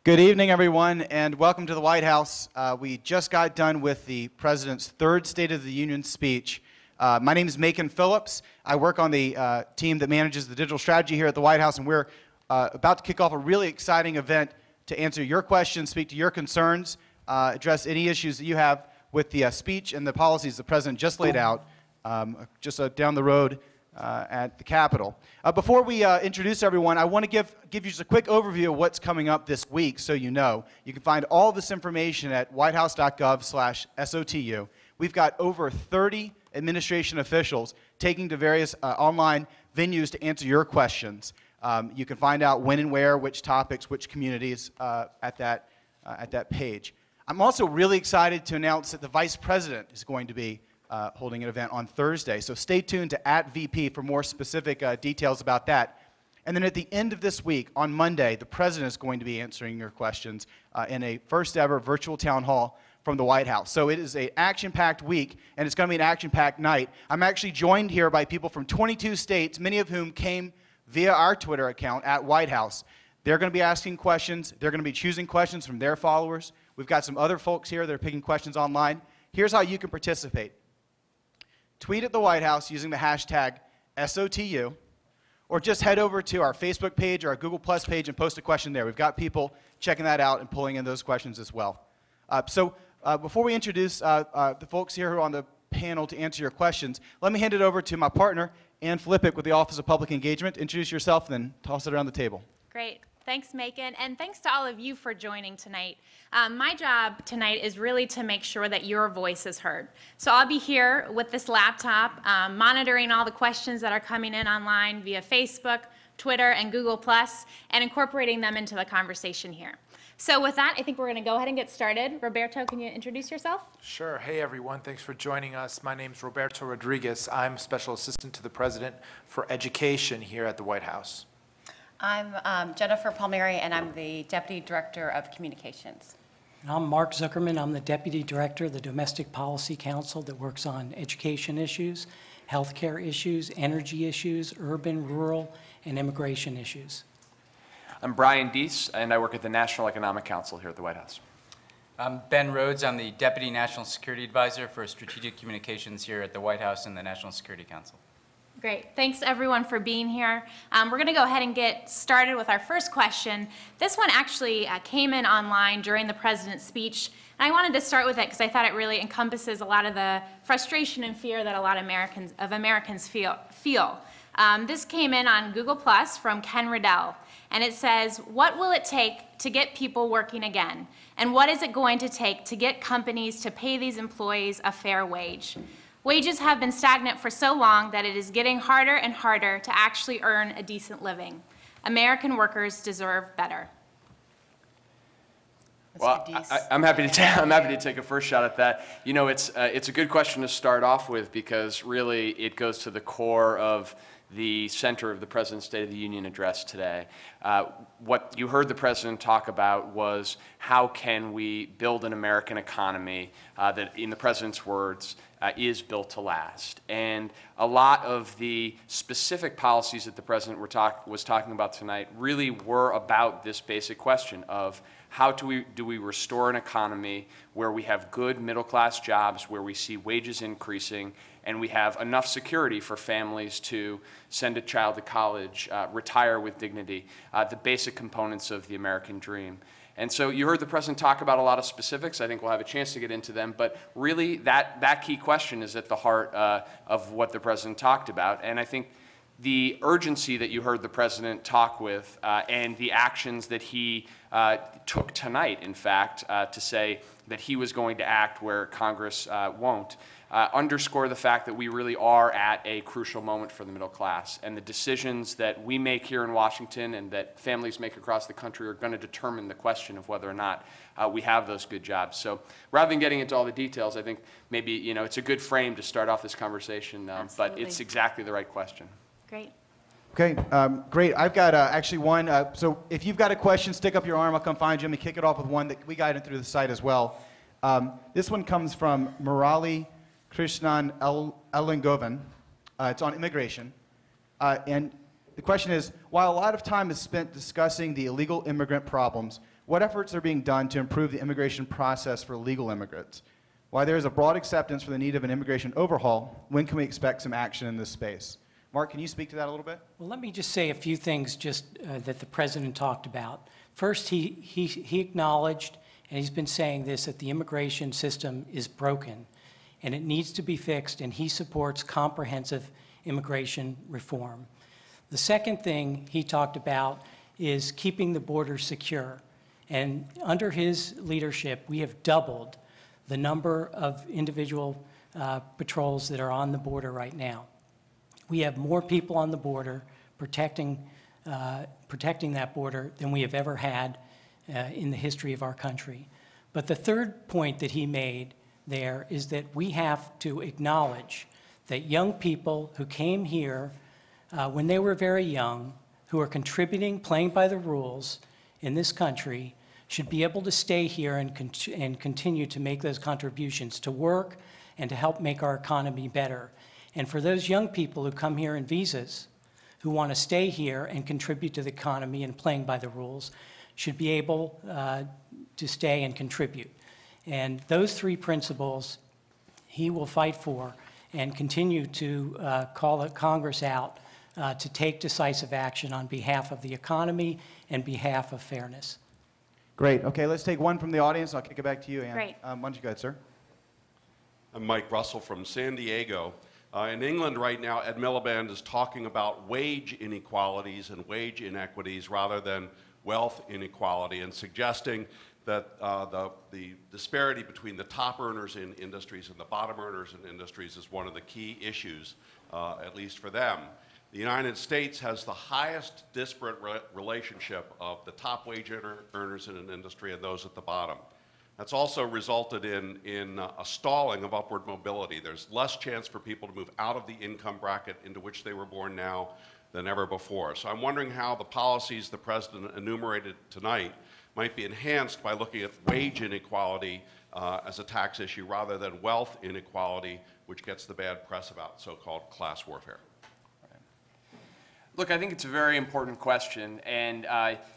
Good evening, everyone, and welcome to the White House. We just got done with the President's third State of the Union speech. My name is Macon Phillips. I work on the team that manages the digital strategy here at the White House, and we're about to kick off a really exciting event to answer your questions, speak to your concerns, address any issues that you have with the speech and the policies the President just laid out just down the road at the Capitol. Before we introduce everyone, I want to give you just a quick overview of what's coming up this week so you know. You can find all this information at whitehouse.gov/SOTU. We've got over 30 administration officials taking to various online venues to answer your questions. You can find out when and where, which topics, which communities at that page. I'm also really excited to announce that the Vice President is going to be holding an event on Thursday. So stay tuned to @VP for more specific details about that. And then at the end of this week, on Monday, the President is going to be answering your questions in a first ever virtual town hall from the White House. So it is an action-packed week, and it's going to be an action-packed night. I'm actually joined here by people from 22 states, many of whom came via our Twitter account at White House. They're going to be asking questions. They're going to be choosing questions from their followers. We've got some other folks here that are picking questions online. Here's how you can participate. Tweet at the White House using the hashtag SOTU, or just head over to our Facebook page or our Google Plus page and post a question there. We've got people checking that out and pulling in those questions as well. Before we introduce the folks here who are on the panel to answer your questions, let me hand it over to my partner, Ann Flippick with the Office of Public Engagement. Introduce yourself, then toss it around the table. Great. Thanks, Macon, and thanks to all of you for joining tonight. My job tonight is really to make sure that your voice is heard. So I'll be here with this laptop, monitoring all the questions that are coming in online via Facebook, Twitter, and Google+, and incorporating them into the conversation here. So with that, I think we're going to go ahead and get started. Roberto, can you introduce yourself? Sure. Hey, everyone. Thanks for joining us. My name's Roberto Rodriguez. I'm Special Assistant to the President for Education here at the White House. I'm Jennifer Palmieri, and I'm the Deputy Director of Communications. I'm Mark Zuckerman. I'm the Deputy Director of the Domestic Policy Council that works on education issues, healthcare issues, energy issues, urban, rural, and immigration issues. I'm Brian Deese, and I work at the National Economic Council here at the White House. I'm Ben Rhodes. I'm the Deputy National Security Advisor for Strategic Communications here at the White House and the National Security Council. Great. Thanks, everyone, for being here. We're going to go ahead and get started with our first question. This one actually came in online during the President's speech, and I wanted to start with it because I thought it really encompasses a lot of the frustration and fear that a lot of Americans feel. This came in on Google Plus from Ken Riddell, and it says, "What will it take to get people working again? And what is it going to take to get companies to pay these employees a fair wage? Wages have been stagnant for so long that it is getting harder and harder to actually earn a decent living. American workers deserve better." Well, I'm happy to take a first shot at that. You know, it's a good question to start off with because really it goes to the core of the center of the President's State of the Union address today. What you heard the President talk about was how can we build an American economy that, in the President's words, is built to last. And a lot of the specific policies that the President was talking about tonight really were about this basic question of how do we restore an economy where we have good middle-class jobs, where we see wages increasing, and we have enough security for families to send a child to college, retire with dignity, the basic components of the American dream. And so you heard the President talk about a lot of specifics. I think we'll have a chance to get into them. But really, that key question is at the heart of what the President talked about. And I think the urgency that you heard the President talk with and the actions that he took tonight, in fact, to say that he was going to act where Congress won't, underscore the fact that we really are at a crucial moment for the middle class. And the decisions that we make here in Washington and that families make across the country are going to determine the question of whether or not we have those good jobs. So rather than getting into all the details, I think maybe it's a good frame to start off this conversation, but it's exactly the right question. Great. Okay, great. I've got actually one. So if you've got a question, stick up your arm. I'll come find you. Let me kick it off with one that we got in through the site as well. This one comes from Murali Krishnan Elangovan. It's on immigration. And the question is, while a lot of time is spent discussing the illegal immigrant problems, What efforts are being done to improve the immigration process for legal immigrants? While there is a broad acceptance for the need of an immigration overhaul, when can we expect some action in this space? Mark, can you speak to that a little bit? Well, let me just say a few things that the president talked about. First, he acknowledged, and he's been saying this, that the immigration system is broken and it needs to be fixed, and he supports comprehensive immigration reform. The second thing he talked about is keeping the border secure. And under his leadership, we have doubled the number of individual patrols that are on the border right now. We have more people on the border protecting that border than we have ever had in the history of our country. But the third point that he made there is that we have to acknowledge that young people who came here when they were very young, who are contributing, playing by the rules in this country, should be able to stay here and continue to make those contributions to work and to help make our economy better. And for those young people who come here in visas, who want to stay here and contribute to the economy and playing by the rules, should be able to stay and contribute. And those three principles he will fight for and continue to call Congress out to take decisive action on behalf of the economy and behalf of fairness. Great. Okay, let's take one from the audience. I'll kick it back to you, Ann. Great. Why don't you go ahead, sir? I'm Mike Russell from San Diego. In England right now, Ed Miliband is talking about wage inequalities and wage inequities rather than wealth inequality, and suggesting that the disparity between the top earners in industries and the bottom earners in industries is one of the key issues, at least for them. The United States has the highest disparate relationship of the top wage earners in an industry and those at the bottom. That's also resulted in a stalling of upward mobility. There's less chance for people to move out of the income bracket into which they were born now than ever before. So I'm wondering how the policies the President enumerated tonight might be enhanced by looking at wage inequality as a tax issue rather than wealth inequality, which gets the bad press about so-called class warfare. Look, I think it's a very important question, and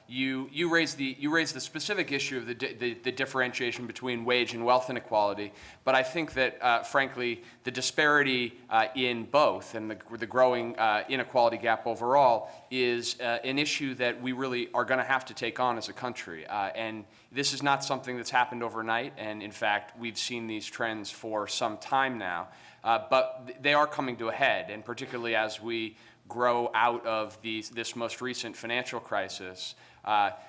you raised the specific issue of the differentiation between wage and wealth inequality. But I think that, frankly, the disparity in both and the growing inequality gap overall is an issue that we really are going to have to take on as a country. And this is not something that's happened overnight. And in fact, we've seen these trends for some time now. But they are coming to a head, and particularly as we grow out of this most recent financial crisis,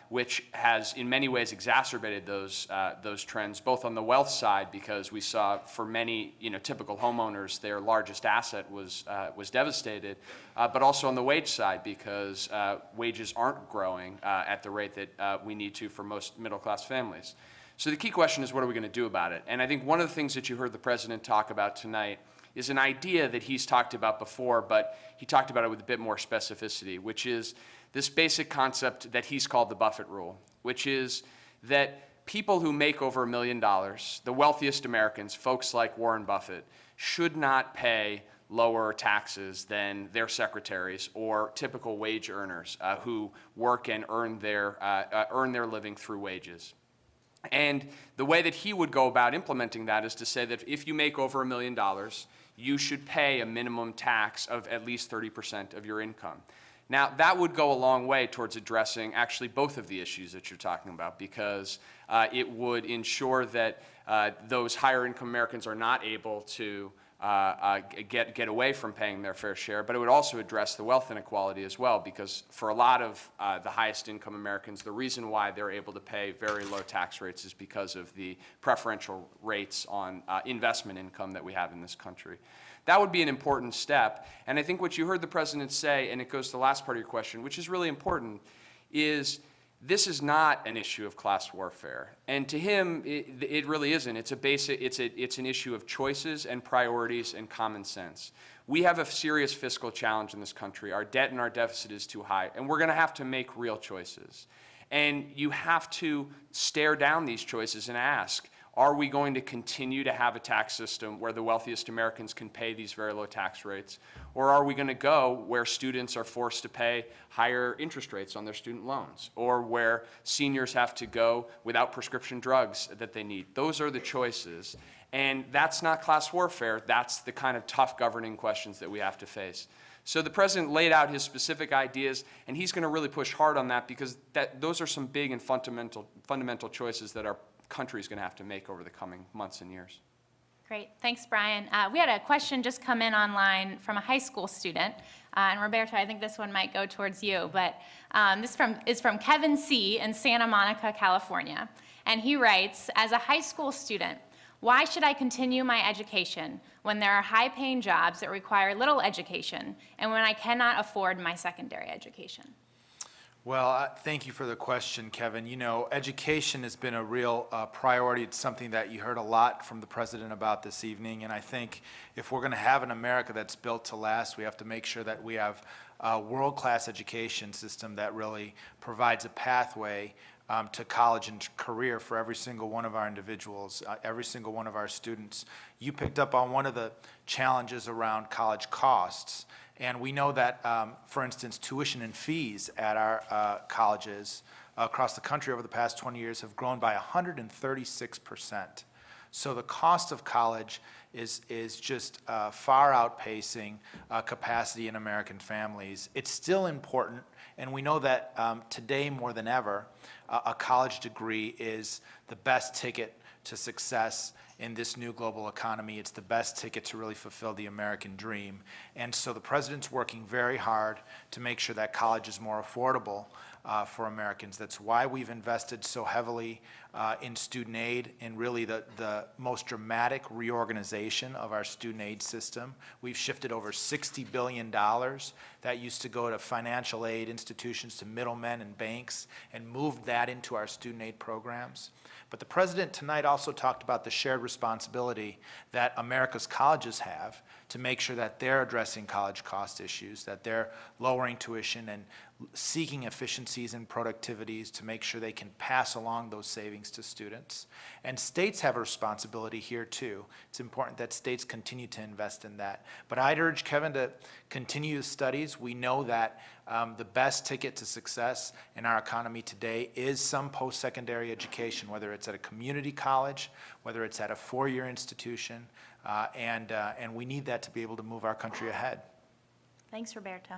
which has in many ways exacerbated those trends, both on the wealth side, because we saw for many typical homeowners their largest asset was devastated, but also on the wage side, because wages aren't growing at the rate that we need to for most middle-class families. So the key question is, what are we going to do about it? And I think one of the things that you heard the President talk about tonight is an idea that he's talked about before, but he talked about it with a bit more specificity, which is this basic concept that he's called the Buffett rule, which is that people who make over $1 million, the wealthiest Americans, folks like Warren Buffett, should not pay lower taxes than their secretaries or typical wage earners who work and earn their living through wages. And the way that he would go about implementing that is to say that if you make over $1 million, you should pay a minimum tax of at least 30% of your income. Now, that would go a long way towards addressing actually both of the issues that you're talking about, because it would ensure that those higher income Americans are not able to get away from paying their fair share, but it would also address the wealth inequality as well, because for a lot of the highest income Americans, the reason why they're able to pay very low tax rates is because of the preferential rates on investment income that we have in this country. That would be an important step, and I think what you heard the President say, and it goes to the last part of your question, which is really important, is this is not an issue of class warfare. And to him, it really isn't. It's an issue of choices and priorities and common sense. We have a serious fiscal challenge in this country. Our debt and our deficit is too high, and we're going to have to make real choices. And you have to stare down these choices and ask, Are we going to continue to have a tax system where the wealthiest Americans can pay these very low tax rates? Or are we going to go where students are forced to pay higher interest rates on their student loans? Or where seniors have to go without prescription drugs that they need? Those are the choices. And that's not class warfare. That's the kind of tough governing questions that we have to face. So the president laid out his specific ideas, and he's going to really push hard on that because those are some big and fundamental choices that our country is going to have to make over the coming months and years. Great, thanks, Brian. We had a question just come in online from a high school student, and Roberto, I think this one might go towards you, but this is from Kevin C. in Santa Monica, California, and he writes, as a high school student, why should I continue my education when there are high-paying jobs that require little education and when I cannot afford my secondary education? Well, thank you for the question, Kevin. You know, education has been a real priority. It's something that you heard a lot from the president about this evening, and I think if we're going to have an America that's built to last, we have to make sure that we have a world-class education system that really provides a pathway to college and career for every single one of our individuals, every single one of our students. You picked up on one of the challenges around college costs. And we know that, for instance, tuition and fees at our colleges across the country over the past 20 years have grown by 136%. So the cost of college is just far outpacing capacity in American families. It's still important, and we know that today more than ever, a college degree is the best ticket to success in this new global economy. It's the best ticket to really fulfill the American dream. And so the president's working very hard to make sure that college is more affordable for Americans. That's why we've invested so heavily in student aid, in really the most dramatic reorganization of our student aid system. We've shifted over $60 billion that used to go to financial aid institutions, to middlemen and banks, and moved that into our student aid programs. But the president tonight also talked about the shared responsibility that America's colleges have to make sure that they're addressing college cost issues, that they're lowering tuition and seeking efficiencies and productivities to make sure they can pass along those savings to students. And states have a responsibility here too. It's important that states continue to invest in that. But I'd urge Kevin to continue his studies. We know that the best ticket to success in our economy today is some post-secondary education, whether it's at a community college, whether it's at a four-year institution, and we need that to be able to move our country ahead. Thanks, Roberto.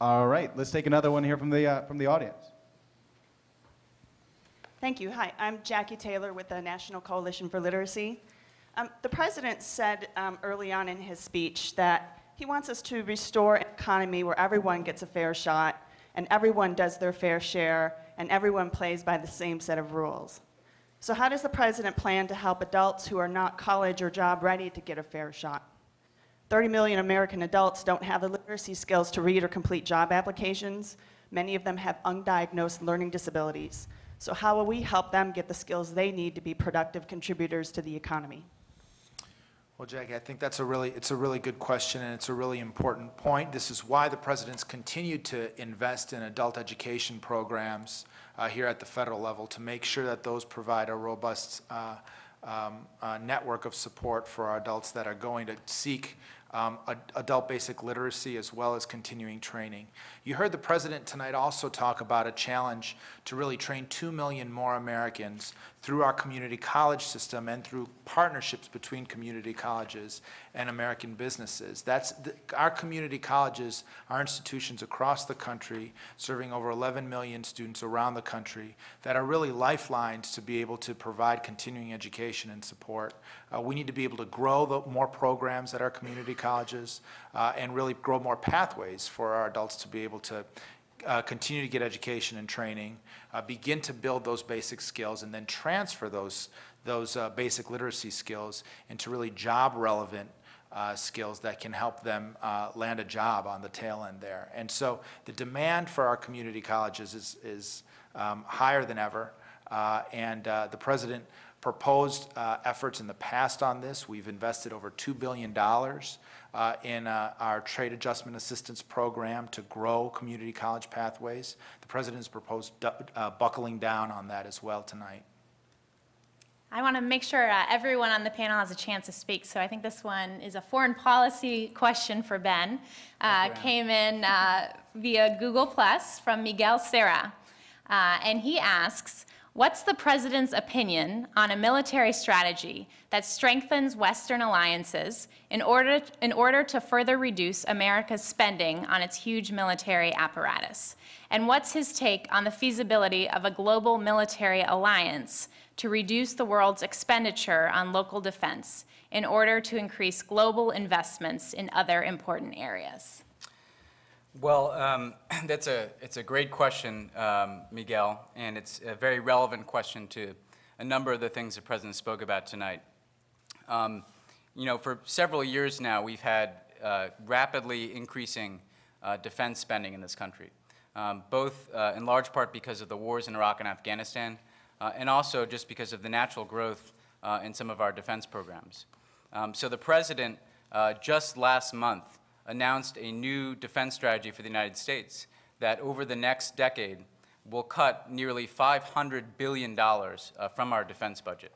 All right, let's take another one here from the audience. Thank you. Hi, I'm Jackie Taylor with the National Coalition for Literacy. The president said early on in his speech that he wants us to restore an economy where everyone gets a fair shot and everyone does their fair share and everyone plays by the same set of rules. So how does the president plan to help adults who are not college or job ready to get a fair shot? 30 million American adults don't have the literacy skills to read or complete job applications. Many of them have undiagnosed learning disabilities. So how will we help them get the skills they need to be productive contributors to the economy? Well, Jackie, I think it's a really good question, and it's a really important point. This is why the president's continued to invest in adult education programs here at the federal level to make sure that those provide a robust network of support for our adults that are going to seek adult basic literacy as well as continuing training. You heard the president tonight also talk about a challenge to really train 2 million more Americans through our community college system and through partnerships between community colleges and American businesses. Our community colleges are institutions across the country serving over 11 million students around the country that are really lifelines to be able to provide continuing education and support. We need to be able to grow more programs at our community colleges and really grow more pathways for our adults to be able to continue to get education and training, begin to build those basic skills, and then transfer those basic literacy skills into really job-relevant skills that can help them land a job on the tail end there. And so the demand for our community colleges is higher than ever, and the president proposed efforts in the past on this. We've invested over $2 billion in our Trade Adjustment Assistance Program to grow community college pathways. The president has proposed buckling down on that as well tonight. I want to make sure everyone on the panel has a chance to speak, so I think this one is a foreign policy question for Ben. Came in via Google Plus from Miguel Serra, and he asks, what's the president's opinion on a military strategy that strengthens Western alliances in order to further reduce America's spending on its huge military apparatus? And what's his take on the feasibility of a global military alliance to reduce the world's expenditure on local defense in order to increase global investments in other important areas? Well, it's a great question, Miguel, and it's a very relevant question to a number of the things the President spoke about tonight. You know, for several years now, we've had rapidly increasing defense spending in this country, both in large part because of the wars in Iraq and Afghanistan, and also just because of the natural growth in some of our defense programs. So the President, just last month, announced a new defense strategy for the United States that over the next decade will cut nearly $500 billion from our defense budget.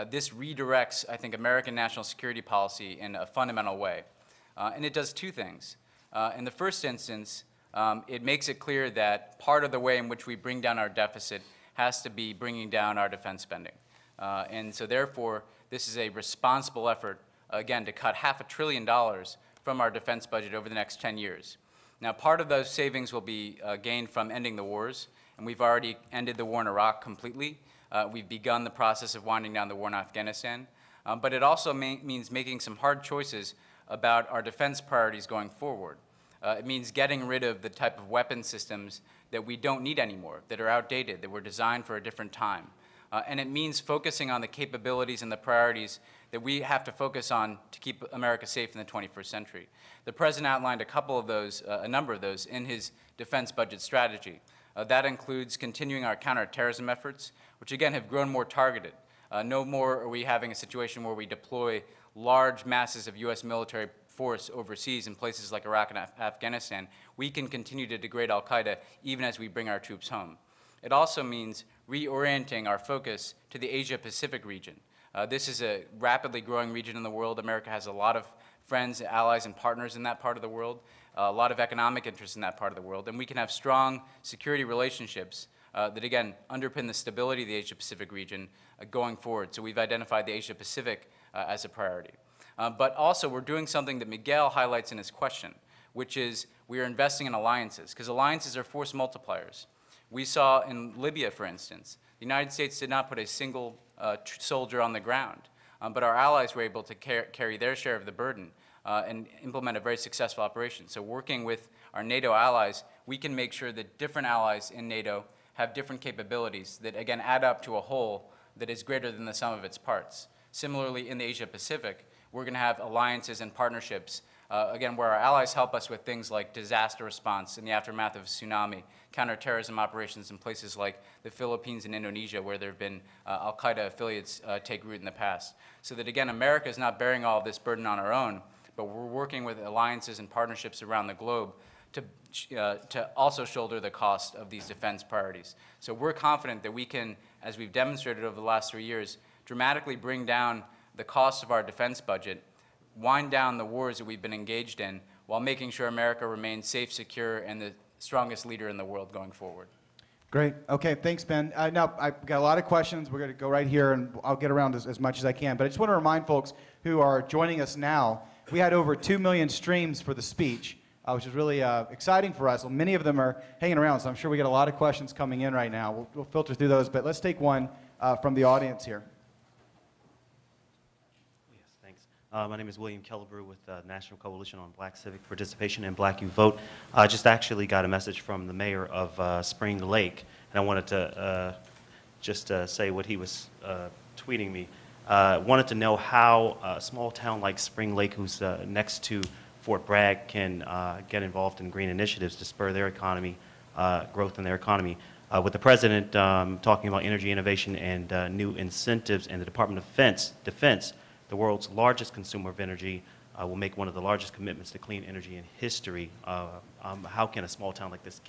This redirects, I think, American national security policy in a fundamental way. And it does two things. In the first instance, it makes it clear that part of the way in which we bring down our deficit has to be bringing down our defense spending. And so therefore, this is a responsible effort, again, to cut $500 billion from our defense budget over the next 10 years. Now, part of those savings will be gained from ending the wars, and we've already ended the war in Iraq completely. We've begun the process of winding down the war in Afghanistan. But it also means making some hard choices about our defense priorities going forward. It means getting rid of the type of weapon systems that we don't need anymore, that are outdated, that were designed for a different time. And it means focusing on the capabilities and the priorities that we have to focus on to keep America safe in the 21st century. The President outlined a couple of those, a number of those, in his defense budget strategy. That includes continuing our counterterrorism efforts, which again have grown more targeted. No more are we having a situation where we deploy large masses of U.S. military force overseas in places like Iraq and Afghanistan. We can continue to degrade al-Qaeda even as we bring our troops home. It also means reorienting our focus to the Asia-Pacific region. This is a rapidly growing region in the world. America has a lot of friends, allies, and partners in that part of the world, a lot of economic interest in that part of the world, and we can have strong security relationships that, again, underpin the stability of the Asia-Pacific region going forward. So we've identified the Asia-Pacific as a priority. But also, we're doing something that Miguel highlights in his question, which is we are investing in alliances, because alliances are force multipliers. We saw in Libya, for instance, the United States did not put a single soldier on the ground, but our allies were able to carry their share of the burden and implement a very successful operation. So working with our NATO allies, we can make sure that different allies in NATO have different capabilities that, again, add up to a whole that is greater than the sum of its parts. Similarly, in the Asia-Pacific, we're going to have alliances and partnerships, again, where our allies help us with things like disaster response in the aftermath of a tsunami, counterterrorism operations in places like the Philippines and Indonesia, where there have been al-Qaeda affiliates take root in the past. So that, again, America is not bearing all of this burden on our own, but we're working with alliances and partnerships around the globe to also shoulder the cost of these defense priorities. So we're confident that we can, as we've demonstrated over the last 3 years, dramatically bring down the cost of our defense budget, wind down the wars that we've been engaged in, while making sure America remains safe, secure, and the strongest leader in the world going forward. Great. Okay, thanks, Ben. Now, I've got a lot of questions. We're going to go right here, and I'll get around as much as I can. But I just want to remind folks who are joining us now, we had over 2 million streams for the speech, which is really exciting for us. Well, many of them are hanging around, so I'm sure we get a lot of questions coming in right now. We'll filter through those, but let's take one from the audience here. My name is William Kellebrew with the National Coalition on Black Civic Participation and Black Youth Vote. I just actually got a message from the mayor of Spring Lake, and I wanted to just say what he was tweeting me. Wanted to know how a small town like Spring Lake, who's next to Fort Bragg, can get involved in green initiatives to spur their economy, growth in their economy. With the president talking about energy innovation and new incentives, and the Department of Defense, the world's largest consumer of energy, will make one of the largest commitments to clean energy in history. How can a small town like this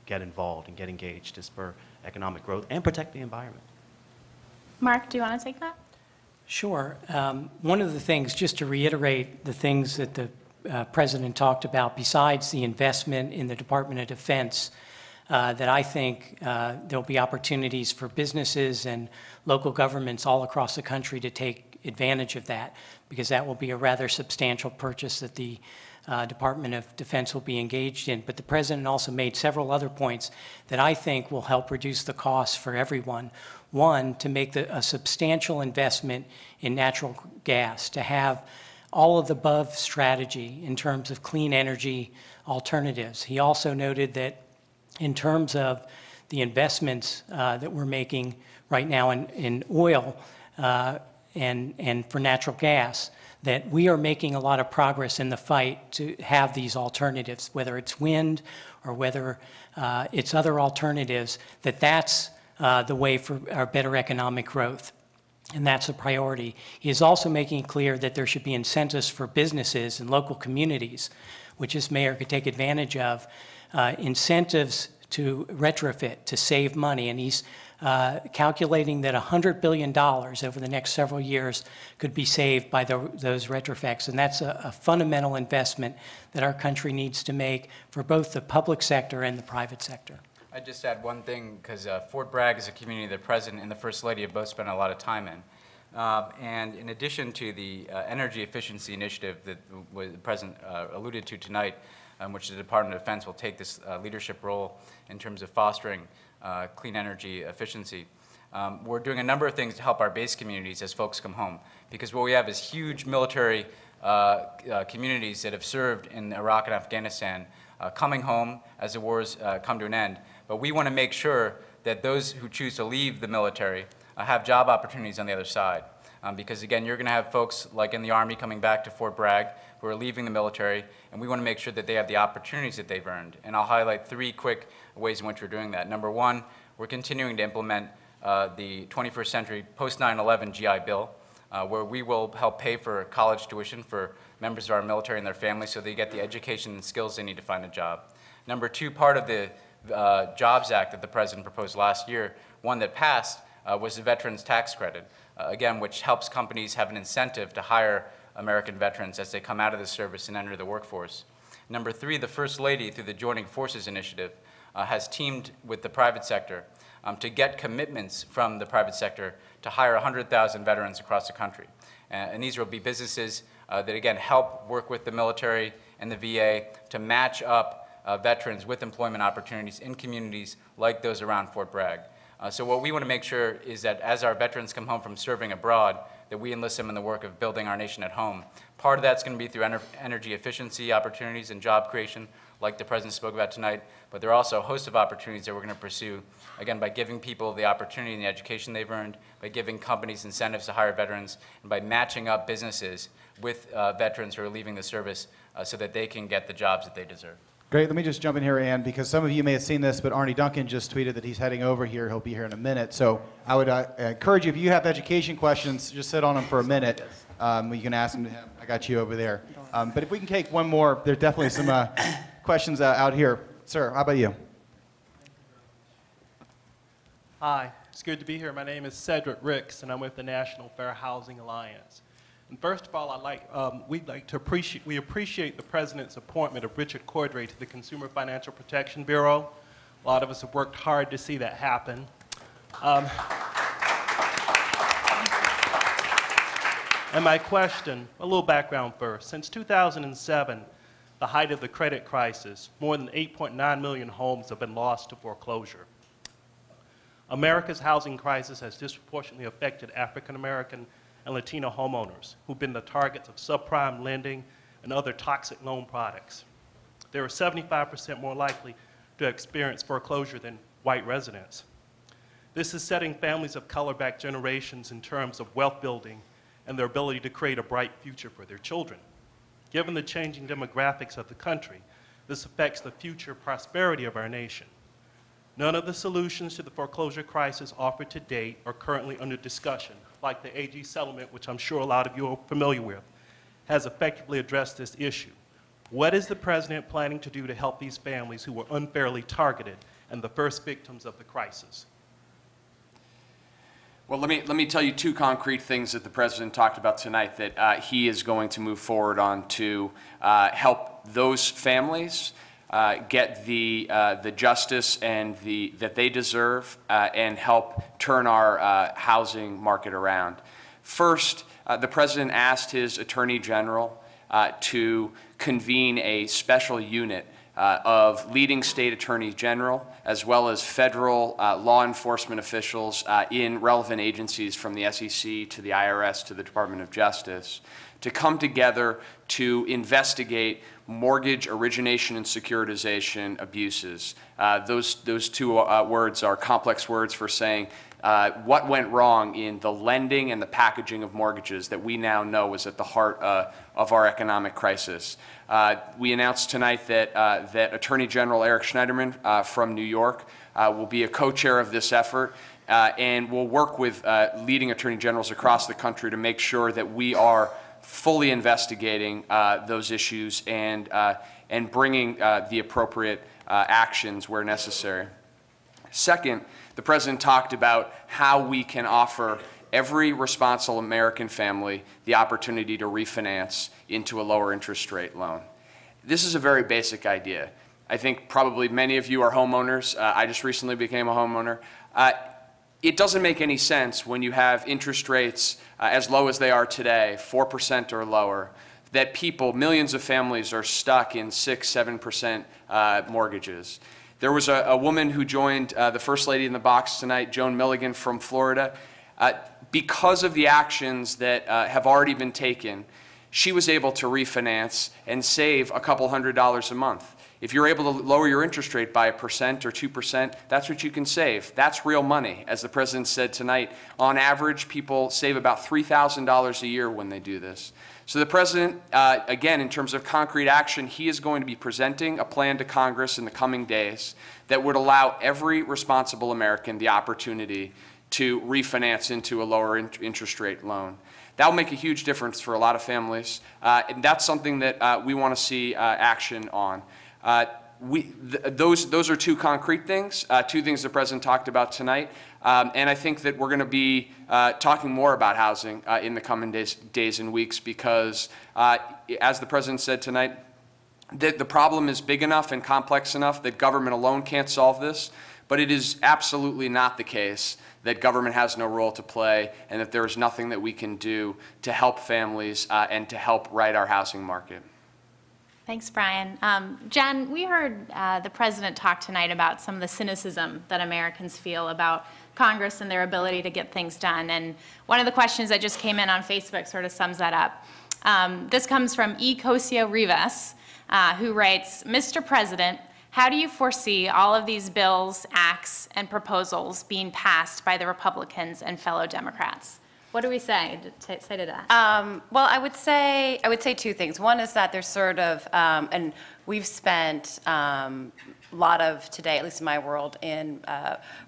get involved and get engaged to spur economic growth and protect the environment? Mark, do you want to take that? Sure. One of the things, just to reiterate the things that the President talked about, besides the investment in the Department of Defense, that I think there'll be opportunities for businesses and local governments all across the country to take advantage of that, because that will be a rather substantial purchase that the Department of Defense will be engaged in. But the President also made several other points that I think will help reduce the costs for everyone. One, to make a substantial investment in natural gas, to have all of the above strategy in terms of clean energy alternatives. He also noted that in terms of the investments that we're making right now in oil and for natural gas, that we are making a lot of progress in the fight to have these alternatives, whether it's wind or whether it's other alternatives, that's the way for our better economic growth. And that's a priority. He is also making it clear that there should be incentives for businesses and local communities, which this mayor could take advantage of, incentives to retrofit, to save money. And he's calculating that $100 billion over the next several years could be saved by those retrofits. And that's a fundamental investment that our country needs to make for both the public sector and the private sector. I'd just add one thing, because Fort Bragg is a community the President and the First Lady have both spent a lot of time in. And in addition to the energy efficiency initiative that the President alluded to tonight, which the Department of Defense will take this leadership role in terms of fostering clean energy efficiency, we're doing a number of things to help our base communities as folks come home. Because what we have is huge military communities that have served in Iraq and Afghanistan coming home as the wars come to an end. But we want to make sure that those who choose to leave the military have job opportunities on the other side. Because again, you're going to have folks like in the Army coming back to Fort Bragg who are leaving the military, and we want to make sure that they have the opportunities that they've earned. And I'll highlight 3 quick ways in which we're doing that. Number 1, we're continuing to implement the 21st century post 9/11 GI Bill, where we will help pay for college tuition for members of our military and their families so they get the education and skills they need to find a job. Number 2, part of the Jobs Act that the President proposed last year, one that passed, was the Veterans Tax Credit, again, which helps companies have an incentive to hire American veterans as they come out of the service and enter the workforce. Number 3, the First Lady, through the Joining Forces Initiative, has teamed with the private sector to get commitments from the private sector to hire 100,000 veterans across the country. And these will be businesses that, again, help work with the military and the VA to match up veterans with employment opportunities in communities like those around Fort Bragg. So what we want to make sure is that as our veterans come home from serving abroad, that we enlist them in the work of building our nation at home. Part of that's going to be through energy efficiency opportunities and job creation, like the President spoke about tonight, but there are also a host of opportunities that we're going to pursue, again, by giving people the opportunity and the education they've earned, by giving companies incentives to hire veterans, and by matching up businesses with veterans who are leaving the service so that they can get the jobs that they deserve. Great. Let me just jump in here, Ann, because some of you may have seen this, but Arnie Duncan just tweeted that he's heading over here. He'll be here in a minute. So I would encourage you, if you have education questions, just sit on them for a minute. You can ask them to him. I got you over there. But if we can take one more, there's definitely some questions out here. Sir, how about you? Hi, it's good to be here. My name is Cedric Ricks, and I'm with the National Fair Housing Alliance. And first of all, we appreciate the President's appointment of Richard Cordray to the Consumer Financial Protection Bureau. A lot of us have worked hard to see that happen. And my question, a little background first. Since 2007, the height of the credit crisis, more than 8.9 million homes have been lost to foreclosure. America's housing crisis has disproportionately affected African American and Latino homeowners who've been the targets of subprime lending and other toxic loan products. They are 75% more likely to experience foreclosure than white residents. This is setting families of color back generations in terms of wealth building and their ability to create a bright future for their children. Given the changing demographics of the country, this affects the future prosperity of our nation. None of the solutions to the foreclosure crisis offered to date are currently under discussion, like the AG settlement, which I'm sure a lot of you are familiar with, has effectively addressed this issue. What is the President planning to do to help these families who were unfairly targeted and the first victims of the crisis? Well, let me tell you two concrete things that the president talked about tonight that he is going to move forward on to help those families get the justice and that they deserve and help turn our housing market around. First, the president asked his attorney general to convene a special unit of leading state attorneys general, as well as federal law enforcement officials in relevant agencies from the SEC to the IRS to the Department of Justice, to come together to investigate mortgage origination and securitization abuses. Those two words are complex words for saying what went wrong in the lending and the packaging of mortgages that we now know is at the heart of our economic crisis. We announced tonight that Attorney General Eric Schneiderman from New York will be a co-chair of this effort and will work with leading attorney generals across the country to make sure that we are fully investigating those issues and bringing the appropriate actions where necessary. Second, the president talked about how we can offer every responsible American family the opportunity to refinance into a lower interest rate loan. This is a very basic idea. I think probably many of you are homeowners. I just recently became a homeowner. It doesn't make any sense when you have interest rates as low as they are today, 4% or lower, that people, millions of families, are stuck in 6-7% mortgages. There was a woman who joined the First Lady in the Box tonight, Joan Milligan from Florida. Because of the actions that have already been taken, she was able to refinance and save a couple $100s a month. If you're able to lower your interest rate by 1% or 2%, that's what you can save. That's real money. As the president said tonight, on average, people save about $3,000 a year when they do this. So the president, again, in terms of concrete action, he is going to be presenting a plan to Congress in the coming days that would allow every responsible American the opportunity to refinance into a lower interest rate loan. That will make a huge difference for a lot of families, and that's something that we want to see action on. Those are two concrete things, two things the president talked about tonight, and I think that we're going to be talking more about housing in the coming days and weeks because, as the president said tonight, the problem is big enough and complex enough that government alone can't solve this, but it is absolutely not the case that government has no role to play and that there is nothing that we can do to help families and to help right our housing market. Thanks, Brian. Jen, we heard the president talk tonight about some of the cynicism that Americans feel about Congress and their ability to get things done. And one of the questions that just came in on Facebook sort of sums that up. This comes from E. Cosio Rivas, who writes, Mr. President, how do you foresee all of these bills, acts, and proposals being passed by the Republicans and fellow Democrats? What do we say to that? Well, I would say two things. One is that there's sort of, and we've spent a lot of today, at least in my world, in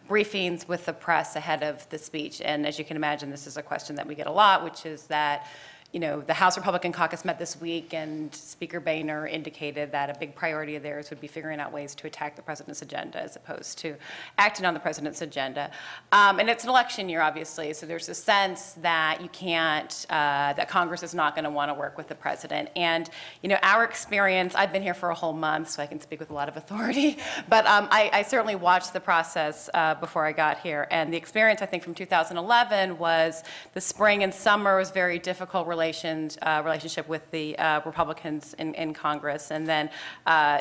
briefings with the press ahead of the speech. And as you can imagine, this is a question that we get a lot, which is that, you know, the House Republican caucus met this week, and Speaker Boehner indicated that a big priority of theirs would be figuring out ways to attack the president's agenda as opposed to acting on the president's agenda. And it's an election year, obviously, so there's a sense that you can't, that Congress is not going to want to work with the president. And, you know, our experience, I've been here for a whole month, so I can speak with a lot of authority, but I certainly watched the process before I got here. And the experience, I think, from 2011 was the spring and summer was very difficult relationship with the Republicans in Congress, and then,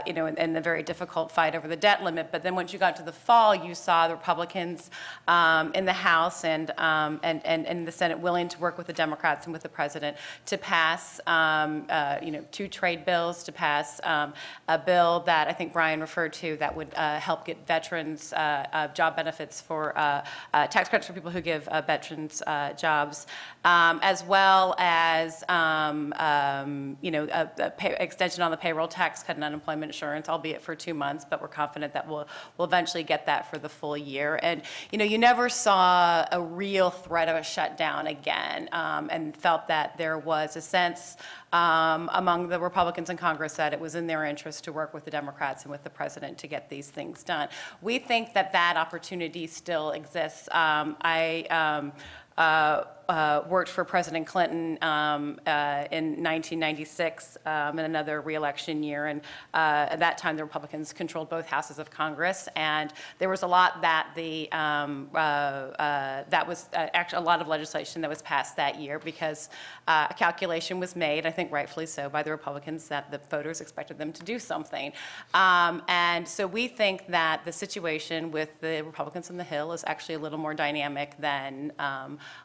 you know, and the very difficult fight over the debt limit. But then once you got to the fall, you saw the Republicans in the House and the Senate willing to work with the Democrats and with the president to pass, you know, 2 trade bills, to pass a bill that I think Brian referred to that would help get veterans job benefits for tax credits for people who give veterans jobs, as well as as, extension on the payroll tax cut and unemployment insurance, albeit for 2 months, but we're confident that we'll eventually get that for the full year. And, you never saw a real threat of a shutdown again, and felt that there was a sense among the Republicans in Congress that it was in their interest to work with the Democrats and with the president to get these things done. We think that that opportunity still exists. I worked for President Clinton in 1996 in another re-election year, and at that time the Republicans controlled both houses of Congress, and there was a lot that that was actually a lot of legislation that was passed that year because a calculation was made, I think rightfully so, by the Republicans that the voters expected them to do something, and so we think that the situation with the Republicans on the Hill is actually a little more dynamic than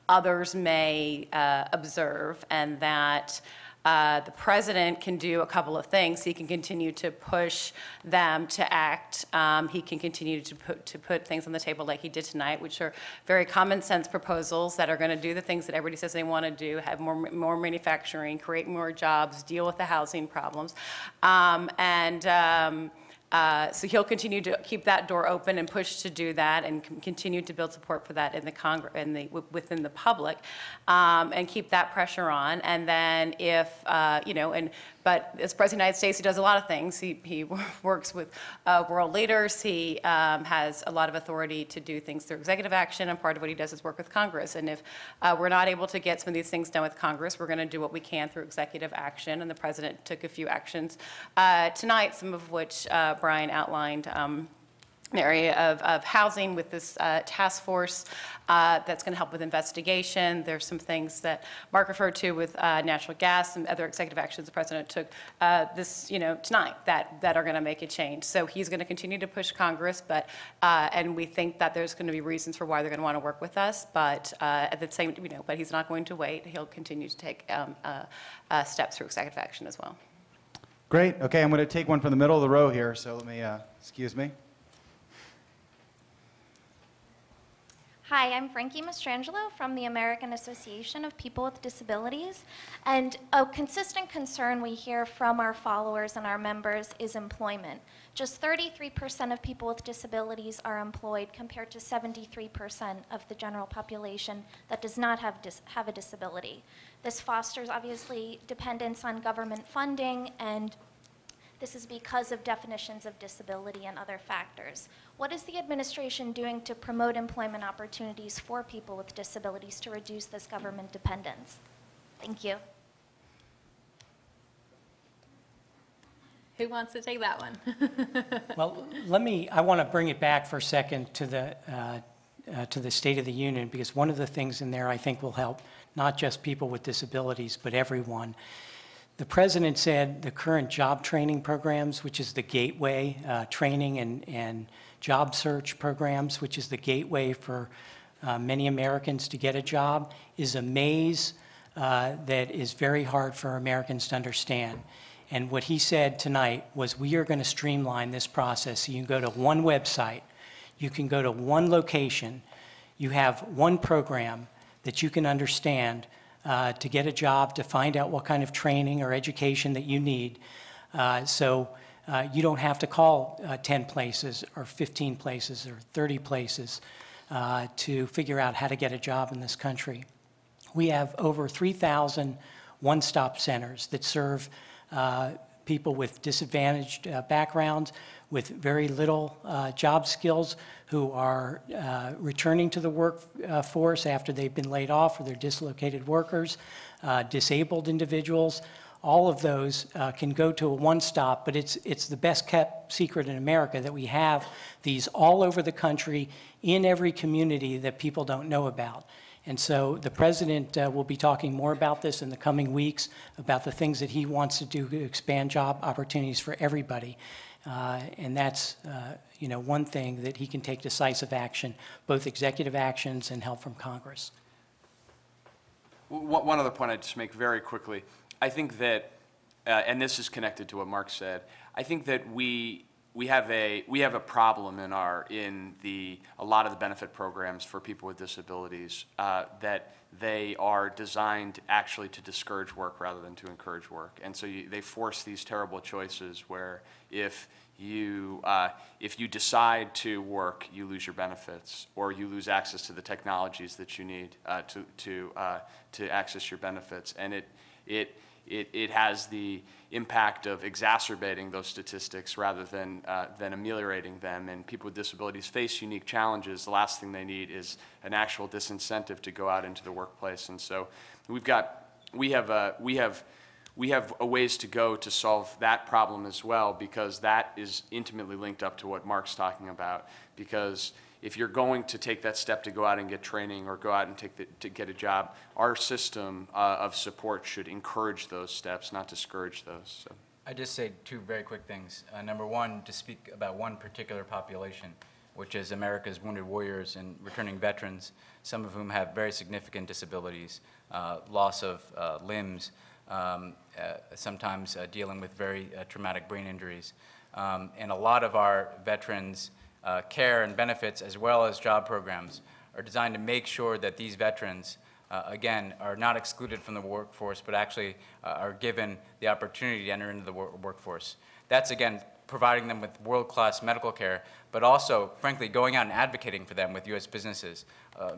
others may observe, and that the president can do a couple of things. He can continue to push them to act. He can continue to put things on the table like he did tonight, which are very common sense proposals that are going to do the things that everybody says they want to do, have more manufacturing, create more jobs, deal with the housing problems. So he'll continue to keep that door open and push to do that, and continue to build support for that in the within the public, and keep that pressure on. And then if but as President of the United States, he does a lot of things. He works with world leaders. He has a lot of authority to do things through executive action, and part of what he does is work with Congress. And if we're not able to get some of these things done with Congress, we're going to do what we can through executive action. And the president took a few actions tonight, some of which Brian outlined. An area of housing with this task force that's going to help with investigation. There's some things that Mark referred to with natural gas and other executive actions the president took tonight that are going to make a change. So he's going to continue to push Congress, but and we think that there's going to be reasons for why they're going to want to work with us. But at the same, but he's not going to wait. He'll continue to take steps through executive action as well. Great. Okay, I'm going to take one from the middle of the row here. So let me excuse me. Hi, I'm Frankie Mastrangelo from the American Association of People with Disabilities, and a consistent concern we hear from our followers and our members is employment. Just 33% of people with disabilities are employed compared to 73% of the general population that does not have a disability. This fosters, obviously, dependence on government funding, and this is because of definitions of disability and other factors. What is the administration doing to promote employment opportunities for people with disabilities to reduce this government dependence? Thank you. Who wants to take that one? Well, I want to bring it back for a second to the State of the Union, because one of the things in there I think will help not just people with disabilities, but everyone. The president said the current job training programs, which is the gateway, training and job search programs, which is the gateway for many Americans to get a job, is a maze that is very hard for Americans to understand. And what he said tonight was, we are going to streamline this process. So you can go to one website, you can go to one location, you have one program that you can understand to get a job, to find out what kind of training or education that you need. So you don't have to call 10 places or 15 places or 30 places to figure out how to get a job in this country. We have over 3,000 one-stop centers that serve people with disadvantaged backgrounds, with very little job skills, who are returning to the workforce after they've been laid off, or they're dislocated workers, disabled individuals. All of those can go to a one-stop, but it's the best kept secret in America that we have these all over the country, in every community that people don't know about. And so the president will be talking more about this in the coming weeks, about the things that he wants to do to expand job opportunities for everybody. And that's one thing that he can take decisive action, both executive actions and help from Congress. One other point I'd just make very quickly. I think that, and this is connected to what Mark said, I think that we we have a problem in a lot of the benefit programs for people with disabilities that they are designed actually to discourage work rather than to encourage work. And so they force these terrible choices where if you decide to work, you lose your benefits, or you lose access to the technologies that you need to access your benefits. And it has the impact of exacerbating those statistics rather than ameliorating them. And people with disabilities face unique challenges. The last thing they need is an actual disincentive to go out into the workplace. And so we have a ways to go to solve that problem as well, because that is intimately linked up to what Mark's talking about. Because if you're going to take that step to go out and get training or go out and to get a job, our system of support should encourage those steps, not discourage those. So. I just say two very quick things. Number one, to speak about one particular population, which is America's wounded warriors and returning veterans, some of whom have very significant disabilities, loss of limbs, sometimes dealing with very traumatic brain injuries. And a lot of our veterans' care and benefits, as well as job programs, are designed to make sure that these veterans, again, are not excluded from the workforce, but actually are given the opportunity to enter into the workforce. That's, again, providing them with world-class medical care, but also, frankly, going out and advocating for them with U.S. businesses.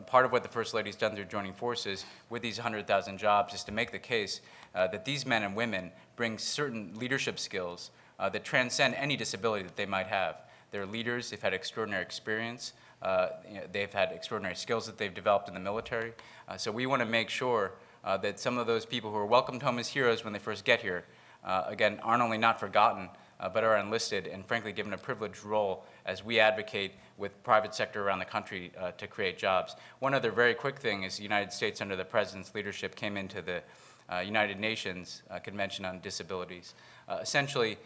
Part of what the First Lady's done through joining forces with these 100,000 jobs is to make the case that these men and women bring certain leadership skills that transcend any disability that they might have. They're leaders, they've had extraordinary experience, they've had extraordinary skills that they've developed in the military. So we want to make sure that some of those people who are welcomed home as heroes when they first get here, again, aren't only not forgotten, but are enlisted and frankly given a privileged role as we advocate with private sector around the country to create jobs. One other very quick thing is the United States, under the President's leadership, came into the United Nations Convention on Disabilities. Essentially,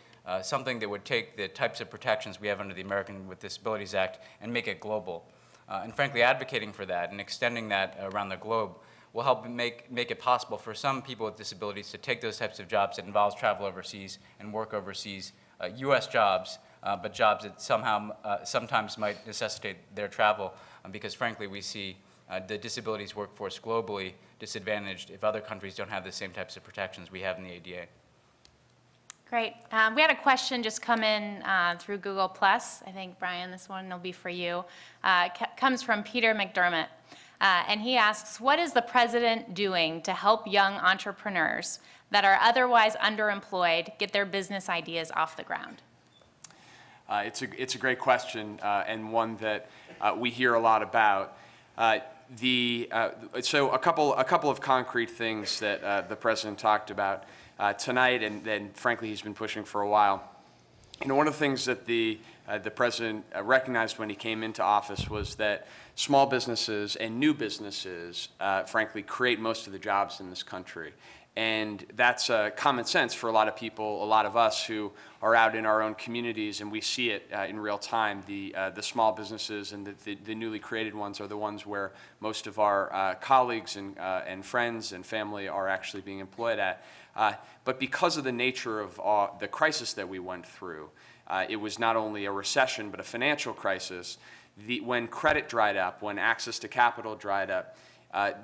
something that would take the types of protections we have under the American with Disabilities Act and make it global. And frankly, advocating for that and extending that around the globe will help make it possible for some people with disabilities to take those types of jobs that involves travel overseas and work overseas, U.S. jobs, but jobs that sometimes might necessitate their travel, because frankly, we see the disabilities workforce globally disadvantaged if other countries don't have the same types of protections we have in the ADA. Great. We had a question just come in through Google+. I think, Brian, this one will be for you. Comes from Peter McDermott. And he asks, what is the president doing to help young entrepreneurs that are otherwise underemployed get their business ideas off the ground? It's a great question, and one that we hear a lot about. So a couple of concrete things that the president talked about tonight, and then frankly he's been pushing for a while. You know, one of the things that the president recognized when he came into office was that small businesses and new businesses, frankly, create most of the jobs in this country. And that's common sense for a lot of people, a lot of us who are out in our own communities, and we see it in real time. The small businesses and the newly created ones are the ones where most of our colleagues and friends and family are actually being employed at. But because of the nature of the crisis that we went through, it was not only a recession but a financial crisis. When credit dried up, when access to capital dried up,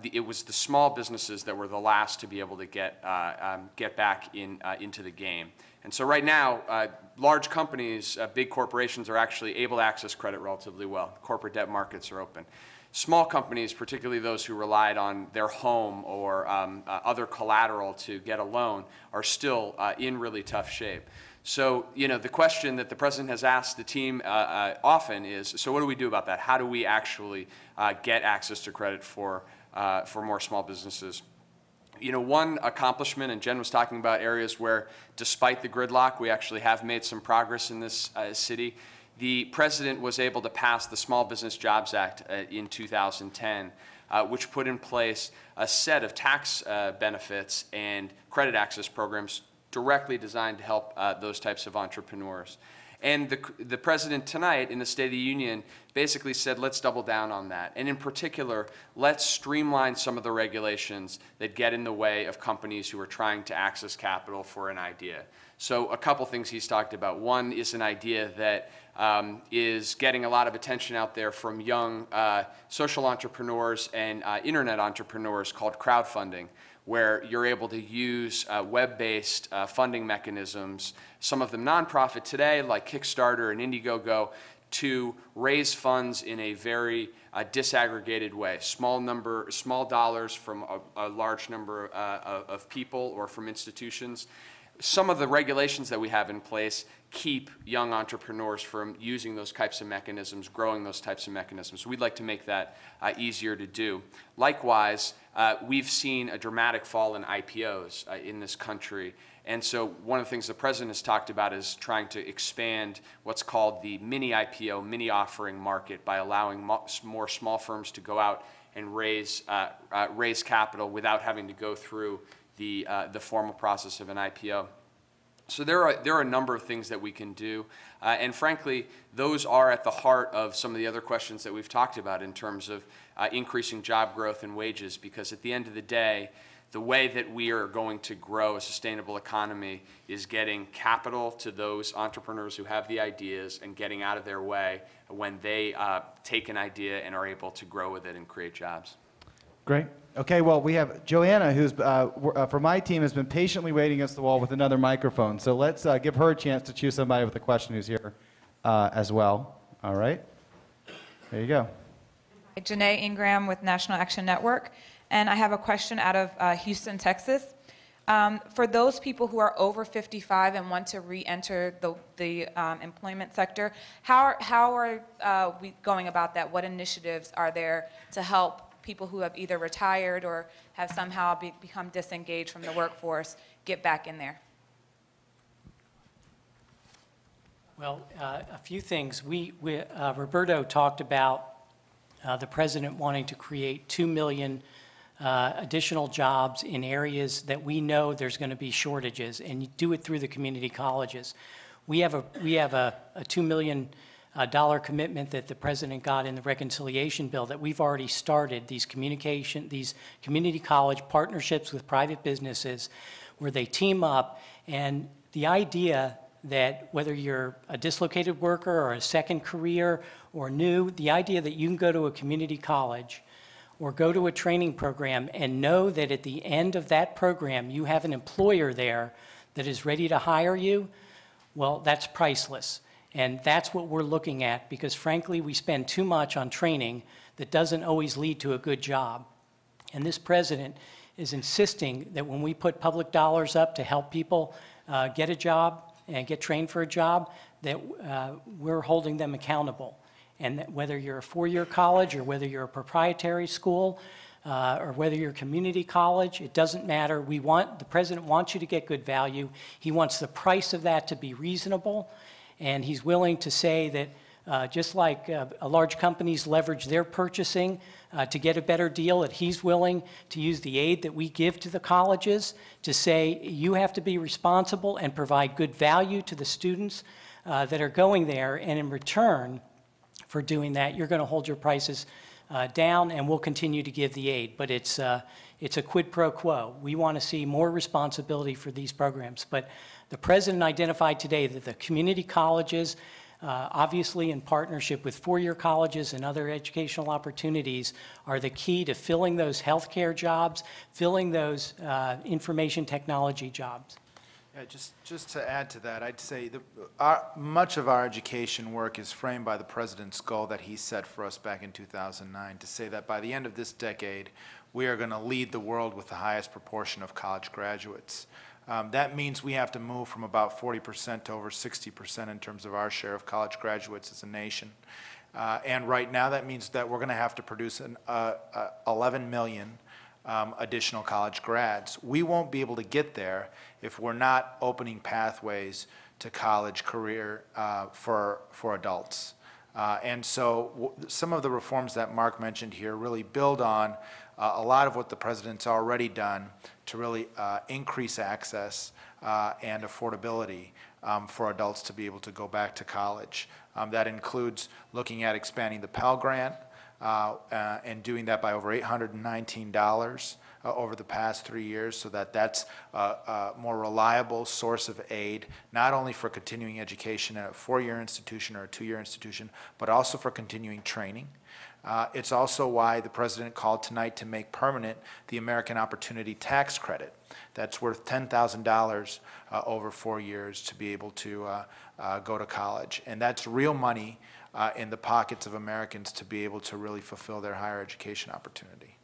it was the small businesses that were the last to be able to get back into the game. And so right now, large companies, big corporations are actually able to access credit relatively well. Corporate debt markets are open. Small companies, particularly those who relied on their home or other collateral to get a loan, are still in really tough shape. So, you know, the question that the president has asked the team often is, so what do we do about that? How do we actually get access to credit for more small businesses? You know, one accomplishment, and Jen was talking about areas where, despite the gridlock, we actually have made some progress in this city. The president was able to pass the Small Business Jobs Act in 2010, which put in place a set of tax benefits and credit access programs directly designed to help those types of entrepreneurs. And the president tonight in the State of the Union basically said, let's double down on that. And in particular, let's streamline some of the regulations that get in the way of companies who are trying to access capital for an idea. So a couple things he's talked about. One is an idea that is getting a lot of attention out there from young social entrepreneurs and internet entrepreneurs called crowdfunding, where you're able to use web-based funding mechanisms, some of them nonprofit today, like Kickstarter and Indiegogo, to raise funds in a very disaggregated way. Small dollars from a large number of people or from institutions. Some of the regulations that we have in place keep young entrepreneurs from using those types of mechanisms, growing those types of mechanisms. So we'd like to make that easier to do. Likewise, we've seen a dramatic fall in IPOs in this country. And so one of the things the president has talked about is trying to expand what's called the mini IPO, mini offering market, by allowing more small firms to go out and raise capital without having to go through the formal process of an IPO. So there are a number of things that we can do, and frankly, those are at the heart of some of the other questions that we've talked about in terms of increasing job growth and wages, because at the end of the day, the way that we are going to grow a sustainable economy is getting capital to those entrepreneurs who have the ideas and getting out of their way when they take an idea and are able to grow with it and create jobs. Great. Okay, well, we have Joanna, who's, for my team, has been patiently waiting against the wall with another microphone. So let's give her a chance to choose somebody with a question who's here as well. All right. There you go. Janae Ingram with National Action Network. And I have a question out of Houston, Texas. For those people who are over 55 and want to re-enter the employment sector, how are we going about that? What initiatives are there to help people who have either retired or have somehow become disengaged from the workforce get back in there? Well, a few things. Roberto talked about the president wanting to create 2 million additional jobs in areas that we know there's going to be shortages, and you do it through the community colleges. We have a $2 million commitment that the president got in the reconciliation bill that we've already started, these community college partnerships with private businesses where they team up, and the idea that whether you're a dislocated worker or a second career or new, the idea that you can go to a community college or go to a training program and know that at the end of that program you have an employer there that is ready to hire you, well, that's priceless. And that's what we're looking at, because frankly, we spend too much on training that doesn't always lead to a good job. And this president is insisting that when we put public dollars up to help people get a job and get trained for a job, that we're holding them accountable. And that whether you're a four-year college or whether you're a proprietary school or whether you're a community college, it doesn't matter. The president wants you to get good value. He wants the price of that to be reasonable. And he's willing to say that just like large companies leverage their purchasing to get a better deal, that he's willing to use the aid that we give to the colleges to say you have to be responsible and provide good value to the students that are going there. And in return for doing that, you're going to hold your prices down, and we'll continue to give the aid. But it's a quid pro quo. We want to see more responsibility for these programs. But the president identified today that the community colleges, obviously in partnership with four-year colleges and other educational opportunities, are the key to filling those healthcare jobs, filling those information technology jobs. Yeah, just to add to that, I'd say much of our education work is framed by the president's goal that he set for us back in 2009, to say that by the end of this decade, we are going to lead the world with the highest proportion of college graduates. That means we have to move from about 40% to over 60% in terms of our share of college graduates as a nation. And right now, that means that we're going to have to produce 11 million additional college grads. We won't be able to get there if we're not opening pathways to college career for adults. And so some of the reforms that Mark mentioned here really build on a lot of what the president's already done to really increase access and affordability for adults to be able to go back to college. That includes looking at expanding the Pell Grant and doing that by over $819 over the past 3 years so that that's a more reliable source of aid, not only for continuing education at a 4-year institution or a 2-year institution, but also for continuing training. It's also why the President called tonight to make permanent the American Opportunity Tax Credit. That's worth $10,000 over 4 years to be able to go to college. And that's real money in the pockets of Americans to be able to really fulfill their higher education opportunity.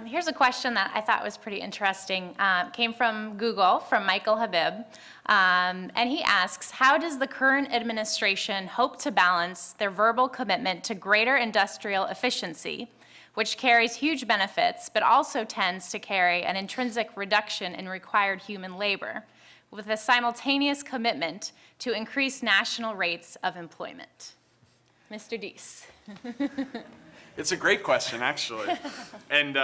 Here's a question that I thought was pretty interesting. Came from Google, from Michael Habib. And he asks, how does the current administration hope to balance their verbal commitment to greater industrial efficiency, which carries huge benefits, but also tends to carry an intrinsic reduction in required human labor, with a simultaneous commitment to increase national rates of employment? Mr. Deese. It's a great question, actually. And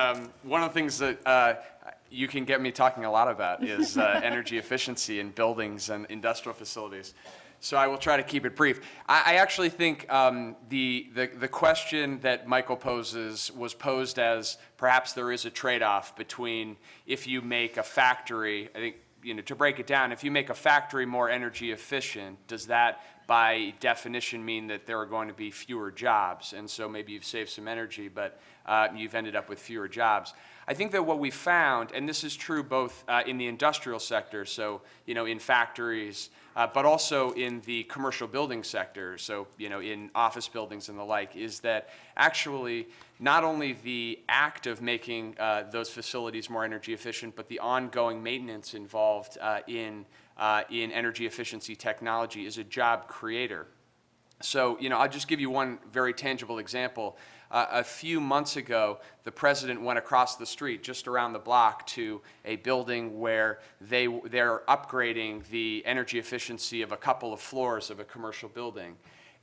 one of the things that you can get me talking a lot about is energy efficiency in buildings and industrial facilities. So I will try to keep it brief. I actually think the question that Michael poses was posed as perhaps there is a trade-off between if you make a factory, I think, to break it down, if you make a factory more energy efficient, does that by definition mean that there are going to be fewer jobs? And so maybe you've saved some energy, but you've ended up with fewer jobs. I think that what we found, and this is true both in the industrial sector, so in factories, but also in the commercial building sector, so in office buildings and the like, is that actually not only the act of making those facilities more energy efficient, but the ongoing maintenance involved in energy efficiency technology is a job creator. So, I'll just give you one very tangible example. A few months ago, the President went across the street, just around the block, to a building where they're upgrading the energy efficiency of a couple of floors of a commercial building.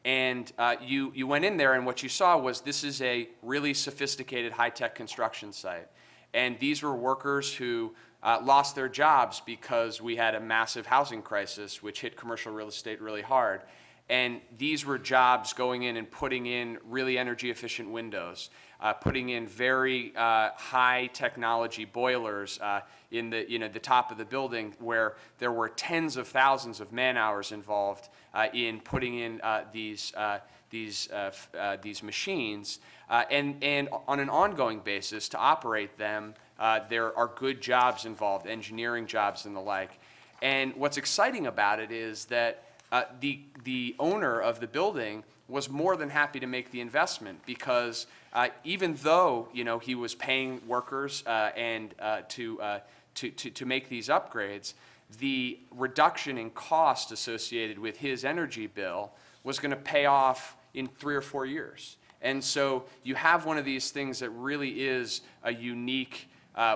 And you went in there, and what you saw was this is a really sophisticated high-tech construction site. And these were workers who lost their jobs because we had a massive housing crisis, which hit commercial real estate really hard. And these were jobs going in and putting in really energy efficient windows, putting in very high technology boilers in the top of the building, where there were tens of thousands of man hours involved in putting in these machines, and on an ongoing basis to operate them. There are good jobs involved, engineering jobs and the like. And what's exciting about it is that the owner of the building was more than happy to make the investment, because even though he was paying workers and to make these upgrades, the reduction in cost associated with his energy bill was going to pay off in 3 or 4 years. And so you have one of these things that really is a unique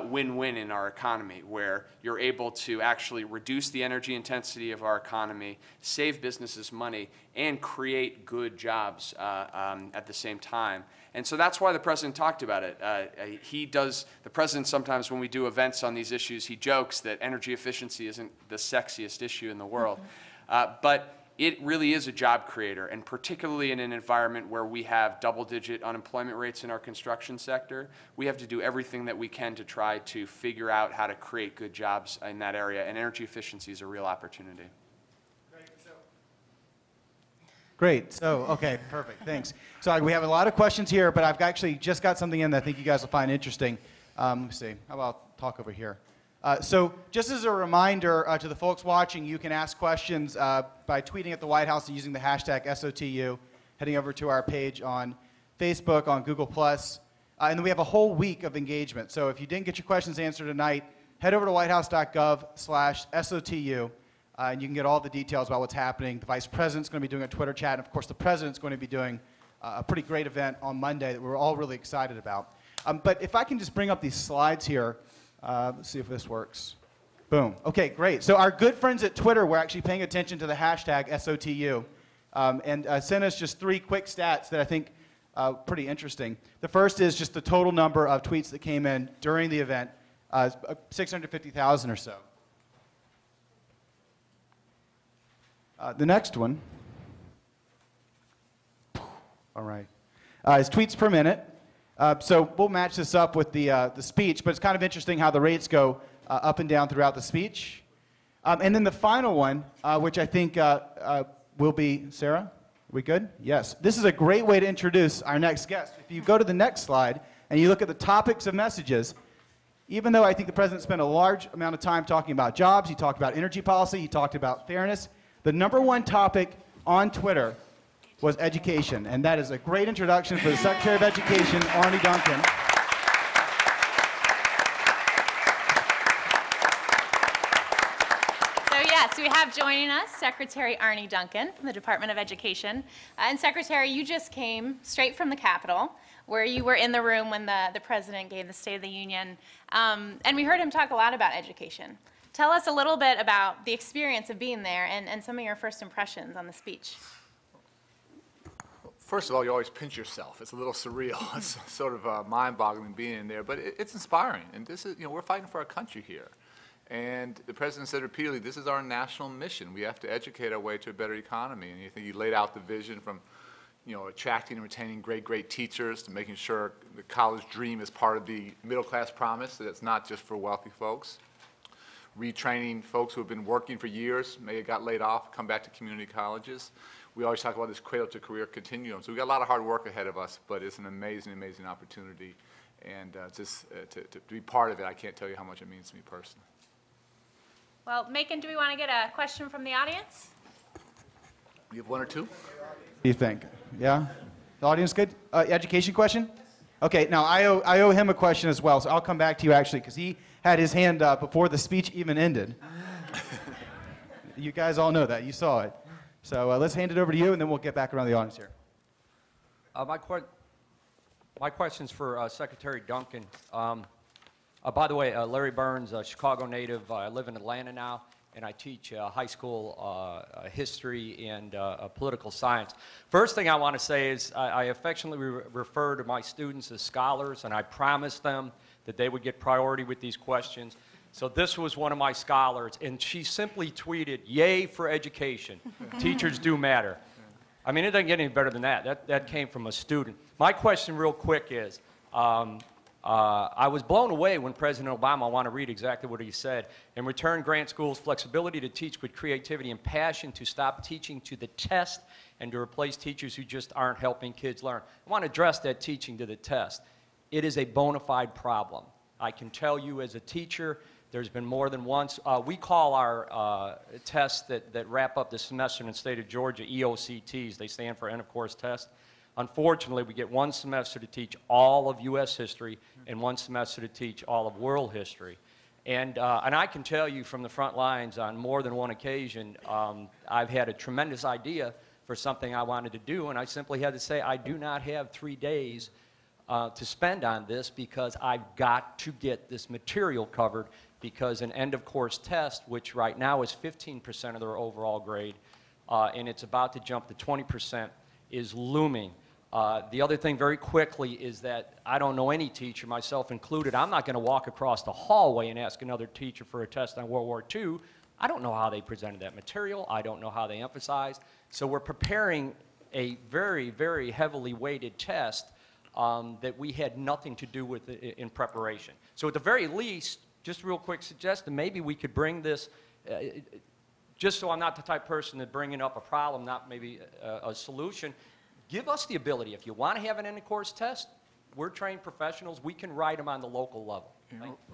win-win in our economy, where you're able to actually reduce the energy intensity of our economy, save businesses money, and create good jobs at the same time. And so that's why the President talked about it. The President sometimes, when we do events on these issues, he jokes that energy efficiency isn't the sexiest issue in the world. But it really is a job creator, and particularly in an environment where we have double-digit unemployment rates in our construction sector, we have to do everything that we can to try to figure out how to create good jobs in that area, and energy efficiency is a real opportunity. Great. So, okay, perfect. Thanks. So we have a lot of questions here, but I've actually just got something in that I think you guys will find interesting. Let me see. How about talk over here? So just as a reminder to the folks watching, you can ask questions by tweeting at the White House and using the hashtag SOTU, heading over to our page on Facebook, on Google+. And then we have a whole week of engagement. So if you didn't get your questions answered tonight, head over to whitehouse.gov/SOTU, and you can get all the details about what's happening. The Vice President's going to be doing a Twitter chat, and of course the President's going to be doing a pretty great event on Monday that we're all really excited about. But if I can just bring up these slides here. Let's see if this works. Boom. Okay, great. So our good friends at Twitter were actually paying attention to the hashtag SOTU and sent us just 3 quick stats that I think are pretty interesting. The first is just the total number of tweets that came in during the event, 650,000 or so. The next one, all right, is tweets per minute. So we'll match this up with the speech, but it's kind of interesting how the rates go up and down throughout the speech. And then the final one, which I think will be, Sarah, are we good? Yes. This is a great way to introduce our next guest. If you go to the next slide and you look at the topics of messages, even though I think the president spent a large amount of time talking about jobs, he talked about energy policy, he talked about fairness, the #1 topic on Twitter was education. And that is a great introduction for the Secretary of Education, Arne Duncan. Yes, we have joining us Secretary Arne Duncan from the Department of Education. And Secretary, you just came straight from the Capitol, where you were in the room when the President gave the State of the Union. And we heard him talk a lot about education. Tell us a little bit about the experience of being there and some of your first impressions on the speech. First of all, you always pinch yourself. It's a little surreal. It's sort of mind-boggling being in there, but it's inspiring. And this is, we're fighting for our country here. And the president said repeatedly, this is our national mission. We have to educate our way to a better economy. And I think he laid out the vision from, attracting and retaining great teachers to making sure the college dream is part of the middle-class promise, that it's not just for wealthy folks. Retraining folks who have been working for years, may have got laid off, come back to community colleges. We always talk about this cradle-to-career continuum. So we've got a lot of hard work ahead of us, but it's an amazing opportunity. And just to be part of it, I can't tell you how much it means to me personally. Well, Macon, do we want to get a question from the audience? We have one or two? What do you think? Yeah? The audience good? Education question? Okay, now I owe him a question as well, so I'll come back to you actually, because he had his hand up before the speech even ended. You guys all know that. You saw it. So let's hand it over to you, and then we'll get back around the audience here. My question's for Secretary Duncan. By the way, Larry Burns, a Chicago native. I live in Atlanta now, and I teach high school history and political science. First thing I want to say is I affectionately refer to my students as scholars, and I promised them that they would get priority with these questions. So this was one of my scholars, and she simply tweeted, "Yay for education. Teachers do matter." I mean, it doesn't get any better than that. That came from a student. My question real quick is, I was blown away when President Obama, I want to read exactly what he said, in return grant schools flexibility to teach with creativity and passion, to stop teaching to the test, and to replace teachers who just aren't helping kids learn. I want to address that teaching to the test. It is a bona fide problem. I can tell you as a teacher, there's been more than once. We call our tests that wrap up the semester in the state of Georgia EOCTs. They stand for end of course test. Unfortunately, we get one semester to teach all of U.S. history and one semester to teach all of world history. And I can tell you from the front lines on more than one occasion, I've had a tremendous idea for something I wanted to do, and I simply had to say, I do not have 3 days to spend on this because I've got to get this material covered, because an end-of-course test, which right now is 15% of their overall grade, and it's about to jump to 20%, is looming. The other thing very quickly is that I don't know any teacher, myself included. I'm not going to walk across the hallway and ask another teacher for a test on World War II. I don't know how they presented that material. I don't know how they emphasized. So we're preparing a very, very heavily weighted test that we had nothing to do with in preparation. So at the very least, just real quick suggest that maybe we could bring this, just so I'm not the type of person that bringing up a problem, not maybe a solution. Give us the ability, if you want to have an end-of-course test, we're trained professionals, we can write them on the local level.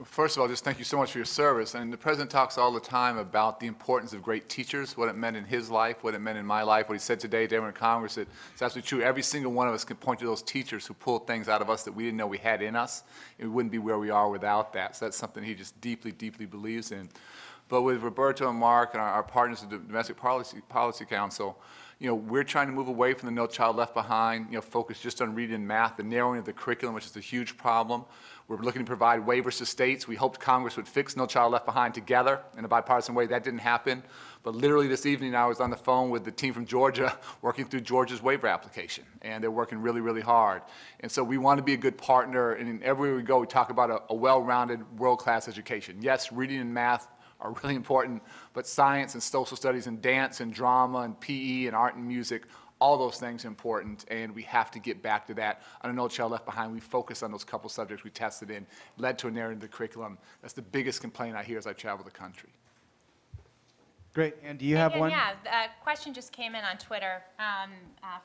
First of all, just thank you so much for your service. And the president talks all the time about the importance of great teachers, what it meant in his life, what it meant in my life, what he said today to everyone in Congress. It's absolutely true. Every single one of us can point to those teachers who pulled things out of us that we didn't know we had in us, and we wouldn't be where we are without that. So that's something he just deeply, deeply believes in. But with Roberto and Mark and our partners at the Domestic Policy Council, we're trying to move away from the No Child Left Behind, focus just on reading and math, the narrowing of the curriculum, which is a huge problem. We're looking to provide waivers to states. We hoped Congress would fix No Child Left Behind together in a bipartisan way. That didn't happen. But literally this evening, I was on the phone with the team from Georgia working through Georgia's waiver application, and they're working really, really hard. And so we want to be a good partner, and everywhere we go, we talk about a well-rounded, world-class education. Yes, reading and math are really important, but science and social studies and dance and drama and PE and art and music All those things are important, and we have to get back to that. On No Child Left Behind, we focused on those couple subjects we tested in, led to a narrative of the curriculum. That's the biggest complaint I hear as I travel the country. Great. And do you have one? Yeah, a question just came in on Twitter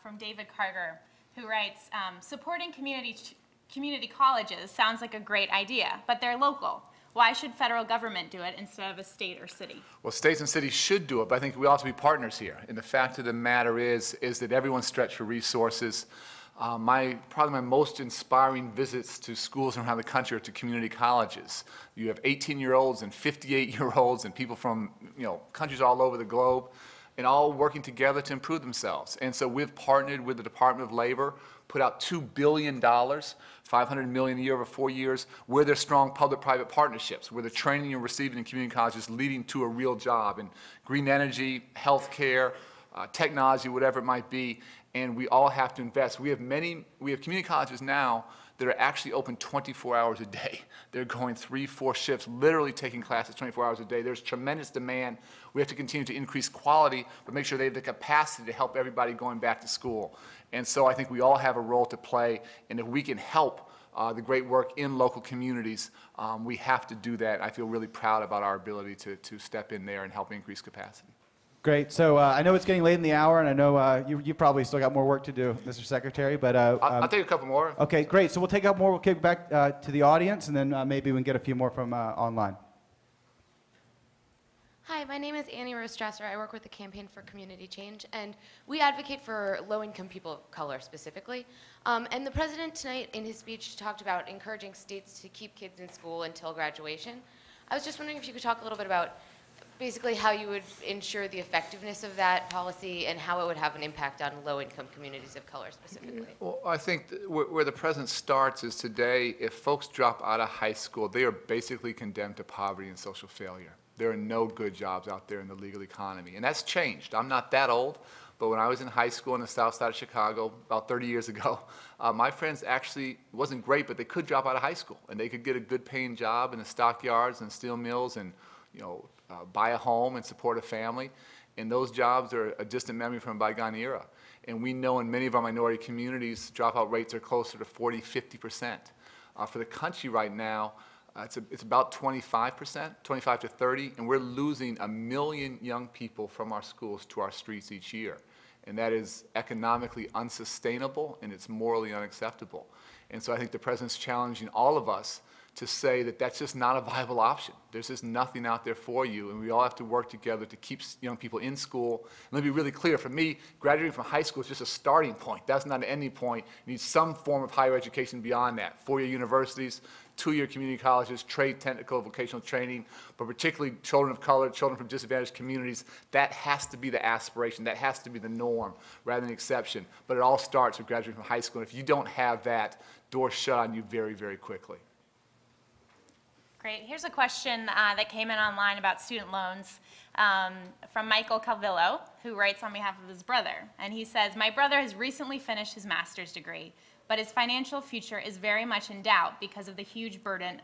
from David Carter, who writes, supporting community colleges sounds like a great idea, but they're local. Why should federal government do it instead of a state or city? Well, states and cities should do it, but I think we ought to be partners here. And the fact of the matter is that everyone's stretched for resources. Probably my most inspiring visits to schools around the country are to community colleges. You have 18-year-olds and 58-year-olds and people from countries all over the globe, and all working together to improve themselves. And so we've partnered with the Department of Labor, put out $2 billion, $500 million a year over 4 years, where there's strong public-private partnerships, where the training you're receiving in community colleges is leading to a real job in green energy, healthcare, technology, whatever it might be, and we all have to invest. We have community colleges now that are actually open 24 hours a day. They're going 3-4 shifts, literally taking classes 24 hours a day. There's tremendous demand. We have to continue to increase quality, but make sure they have the capacity to help everybody going back to school. And so I think we all have a role to play, and if we can help the great work in local communities, we have to do that. I feel really proud about our ability to step in there and help increase capacity. Great. So I know it's getting late in the hour, and I know you probably still got more work to do, Mr. Secretary. But I'll take a couple more. Okay, great. So we'll take a couple more. We'll kick back to the audience, and then maybe we can get a few more from online. Hi, my name is Annie Rose Strasser. I work with the Campaign for Community Change, and we advocate for low-income people of color specifically. And the president tonight in his speech talked about encouraging states to keep kids in school until graduation. I was just wondering if you could talk a little bit about basically how you would ensure the effectiveness of that policy and how it would have an impact on low-income communities of color specifically. Well, I think where the president starts is today, if folks drop out of high school, they are basically condemned to poverty and social failure. There are no good jobs out there in the legal economy, and that's changed. I'm not that old, but when I was in high school in the south side of Chicago about 30 years ago, my friends actually, it wasn't great, but they could drop out of high school, and they could get a good paying job in the stockyards and steel mills and buy a home and support a family. And those jobs are a distant memory from a bygone era. And we know in many of our minority communities, dropout rates are closer to 40, 50%. For the country right now, it's about 25%, 25 to 30, and we're losing 1 million young people from our schools to our streets each year. And that is economically unsustainable, and it's morally unacceptable. And so I think the president's challenging all of us to say that that's just not a viable option. There's just nothing out there for you, and we all have to work together to keep young people in school. And let me be really clear, for me, graduating from high school is just a starting point. That's not an ending point. You need some form of higher education beyond that. 4-year universities, 2-year community colleges, trade, technical, vocational training, but particularly children of color, children from disadvantaged communities, that has to be the aspiration. That has to be the norm rather than the exception. But it all starts with graduating from high school. And if you don't have that, doors shut on you very, very quickly. Great. Here's a question that came in online about student loans from Michael Calvillo, who writes on behalf of his brother. And he says, my brother has recently finished his master's degree, but his financial future is very much in doubt because of the huge burden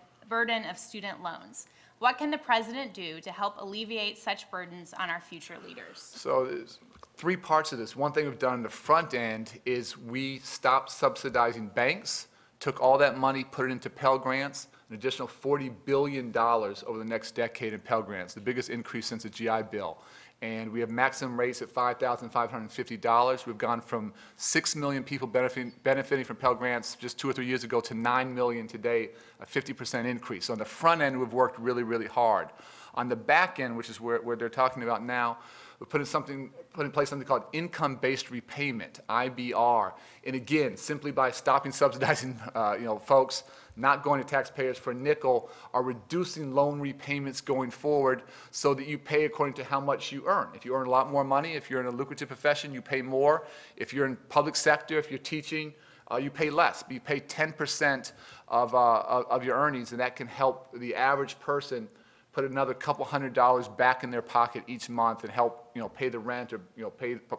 of student loans. What can the president do to help alleviate such burdens on our future leaders? So there's 3 parts of this. One thing we've done on the front end is we stopped subsidizing banks, took all that money, put it into Pell Grants, an additional $40 billion over the next decade in Pell Grants, the biggest increase since the GI Bill. And we have maximum rates at $5,550. We've gone from 6 million people benefiting from Pell Grants just 2 or 3 years ago to 9 million today, a 50% increase. So on the front end, we've worked really, really hard. On the back end, which is where they're talking about now, we put in place something called income-based repayment, IBR. And again, simply by stopping subsidizing folks, not going to taxpayers for a nickel, are reducing loan repayments going forward so that you pay according to how much you earn. If you earn a lot more money, if you're in a lucrative profession, you pay more. If you're in public sector, if you're teaching, you pay less. But you pay 10% of your earnings, and that can help the average person put another couple $100 back in their pocket each month and help pay the rent or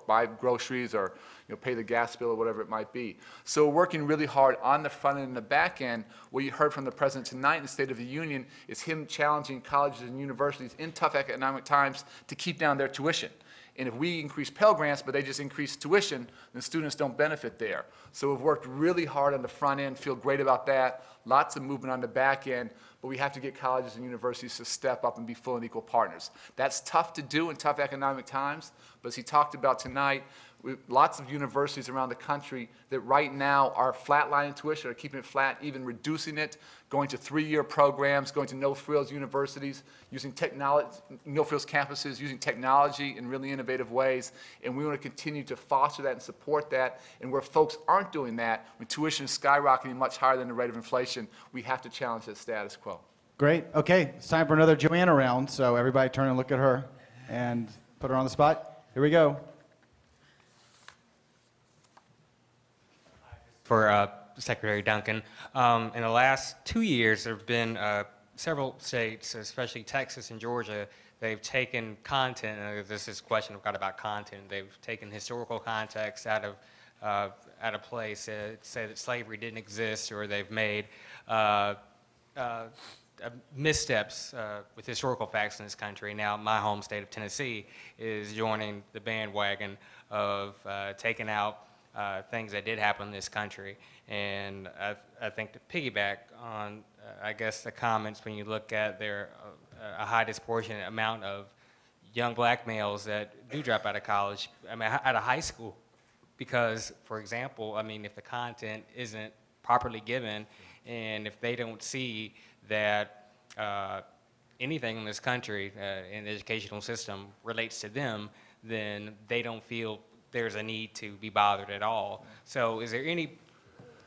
buy groceries or pay the gas bill or whatever it might be. So we're working really hard on the front end and the back end. What you heard from the president tonight in the State of the Union is him challenging colleges and universities in tough economic times to keep down their tuition. And if we increase Pell Grants, but they just increase tuition, then students don't benefit there. So we've worked really hard on the front end, feel great about that. Lots of movement on the back end, but we have to get colleges and universities to step up and be full and equal partners. That's tough to do in tough economic times, but as he talked about tonight, lots of universities around the country that right now are flatlining tuition, are keeping it flat, even reducing it, going to 3-year programs, going to no-frills universities, using technology, no-frills campuses, using technology in really innovative ways. And we want to continue to foster that and support that. And where folks aren't doing that, when tuition is skyrocketing much higher than the rate of inflation, we have to challenge the status quo. Great. Okay, it's time for another Joanna round. So everybody turn and look at her and put her on the spot. Here we go. For Secretary Duncan. In the last 2 years, there have been several states, especially Texas and Georgia, they've taken content, and this is a question I've got about content, they've taken historical context out of place, say that slavery didn't exist, or they've made missteps with historical facts in this country. Now, my home state of Tennessee is joining the bandwagon of taking out things that did happen in this country. And I think to piggyback on, I guess, the comments, when you look at there, a high disproportionate amount of young black males that do drop out of college, I mean, out of high school, because, for example, I mean, if the content isn't properly given, and if they don't see that anything in this country in the educational system relates to them, then they don't feel there's a need to be bothered at all. So is there any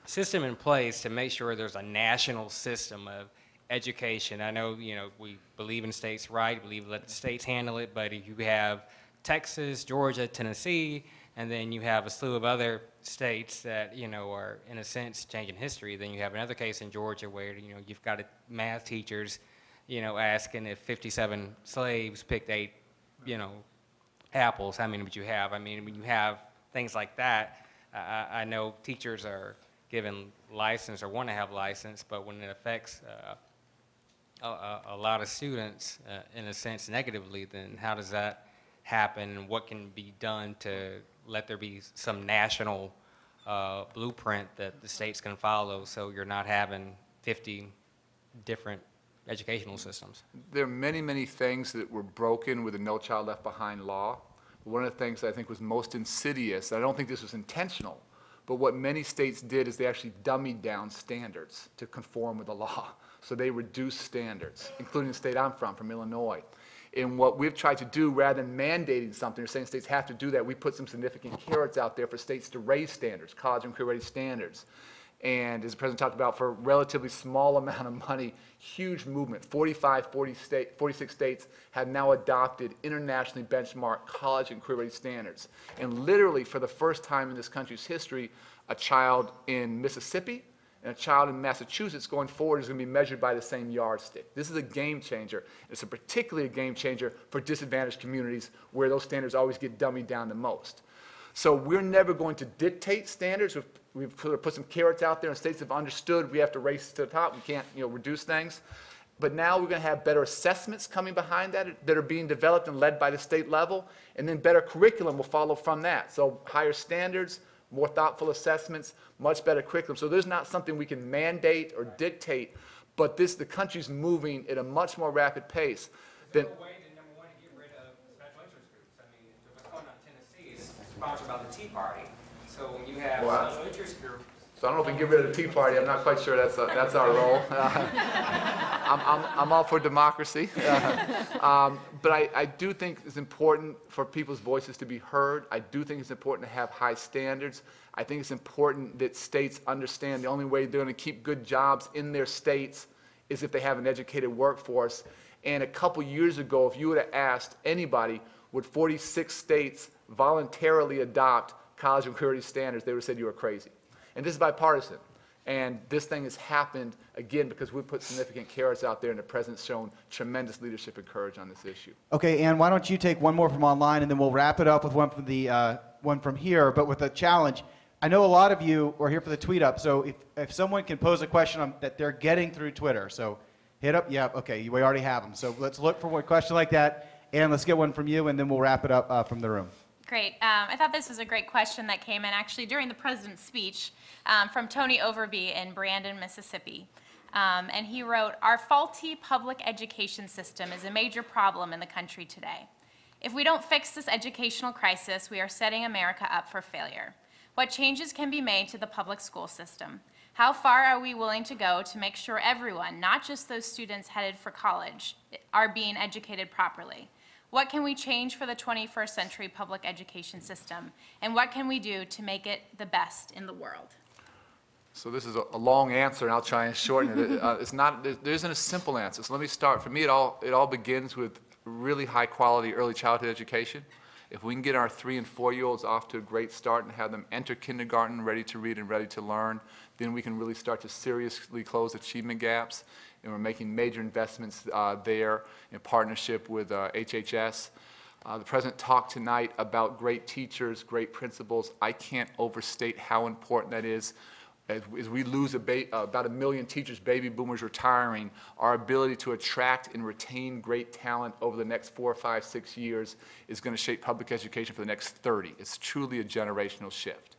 system in place to make sure there's a national system of education? I know, you know, we believe in states' right, believe let the states handle it, but if you have Texas, Georgia, Tennessee, and then you have a slew of other states that, you know, are in a sense changing history, then you have another case in Georgia where, you know, you've got math teachers, you know, asking if 57 slaves picked 8, you know, apples, how many would you have? I mean, when you have things like that, I know teachers are given license or want to have license, but when it affects a lot of students, in a sense, negatively, then how does that happen? And what can be done to let there be some national blueprint that the states can follow, so you're not having 50 different educational systems? There are many, many things that were broken with the No Child Left Behind law. One of the things that I think was most insidious, and I don't think this was intentional, but what many states did is they actually dummied down standards to conform with the law. So they reduced standards, including the state I'm from Illinois. And what we've tried to do, rather than mandating something or saying states have to do that, we put some significant carrots out there for states to raise standards, college and career-ready standards. And as the President talked about, for a relatively small amount of money, huge movement. 46 states have now adopted internationally benchmarked college and career-ready standards. And literally, for the first time in this country's history, a child in Mississippi and a child in Massachusetts going forward is going to be measured by the same yardstick. This is a game changer. It's particularly a game changer for disadvantaged communities where those standards always get dummied down the most. So we're never going to dictate standards. We've put some carrots out there, and states have understood we have to race to the top. We can't, you know, reduce things. But now we're going to have better assessments coming behind that are being developed and led by the state level, and then better curriculum will follow from that. So higher standards, more thoughtful assessments, much better curriculum. So there's not something we can mandate or dictate, but the country's moving at a much more rapid pace than. Sponsored by the Tea Party. So when you have special interest groups. So I don't know if we can get rid of the Tea Party. I'm not quite sure that's our role. I'm all for democracy. But I do think it's important for people's voices to be heard. I do think it's important to have high standards. I think it's important that states understand the only way they're going to keep good jobs in their states is if they have an educated workforce. And a couple years ago, if you would have asked anybody, would 46 states voluntarily adopt college and career standards, they would have said you were crazy. And this is bipartisan. And this thing has happened, again, because we put significant carrots out there, and the President's shown tremendous leadership and courage on this issue. Okay, Ann, why don't you take one more from online, and then we'll wrap it up with one from one from here, but with a challenge. I know a lot of you are here for the tweet up, so if someone can pose a question that they're getting through Twitter, so hit up, yeah, okay, we already have them. So let's look for a question like that. And let's get one from you, and then we'll wrap it up from the room. Great. I thought this was a great question that came in actually during the president's speech from Tony Overby in Brandon, Mississippi. And he wrote, "Our faulty public education system is a major problem in the country today. If we don't fix this educational crisis, we are setting America up for failure. What changes can be made to the public school system? How far are we willing to go to make sure everyone, not just those students headed for college, are being educated properly? What can we change for the 21st century public education system? And what can we do to make it the best in the world?" So this is a long answer, and I'll try and shorten it. There isn't a simple answer. So let me start. For me, it all begins with really high-quality early childhood education. If we can get our 3- and 4-year-olds off to a great start and have them enter kindergarten ready to read and ready to learn, then we can really start to seriously close achievement gaps. And we're making major investments there in partnership with HHS. The President talked tonight about great teachers, great principals. I can't overstate how important that is. As we lose about 1 million teachers, baby boomers retiring, our ability to attract and retain great talent over the next 4, 5, 6 years is going to shape public education for the next 30. It's truly a generational shift.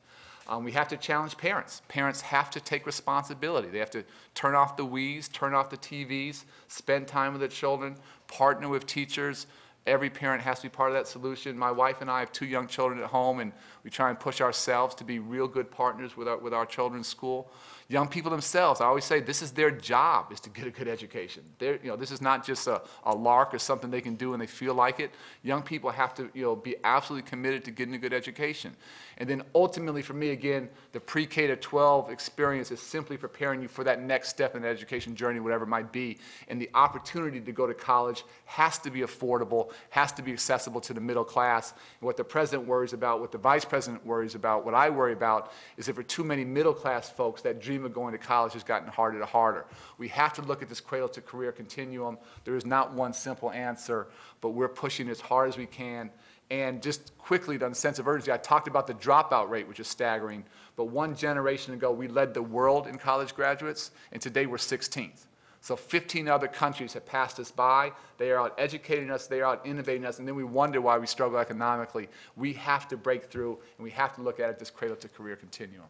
We have to challenge parents. Parents have to take responsibility. They have to turn off the Wiis, turn off the TVs, spend time with their children, partner with teachers. Every parent has to be part of that solution. My wife and I have 2 young children at home, and we try and push ourselves to be real good partners with our children's school. Young people themselves, I always say this is their job, is to get a good education. This is not just a lark or something they can do when they feel like it. Young people have to be absolutely committed to getting a good education. And then ultimately for me, again, the pre-K to 12 experience is simply preparing you for that next step in the education journey, whatever it might be. And the opportunity to go to college has to be affordable, has to be accessible to the middle class. And what the President worries about, what the Vice President worries about, what I worry about is that for too many middle class folks, that dream of going to college has gotten harder and harder. We have to look at this cradle to career continuum. There is not one simple answer, but we're pushing as hard as we can. And just quickly, on the sense of urgency, I talked about the dropout rate, which is staggering, but 1 generation ago, we led the world in college graduates, and today we're 16th. So 15 other countries have passed us by. They are out educating us, they are out innovating us, and then we wonder why we struggle economically. We have to break through, and we have to look at it this cradle to career continuum.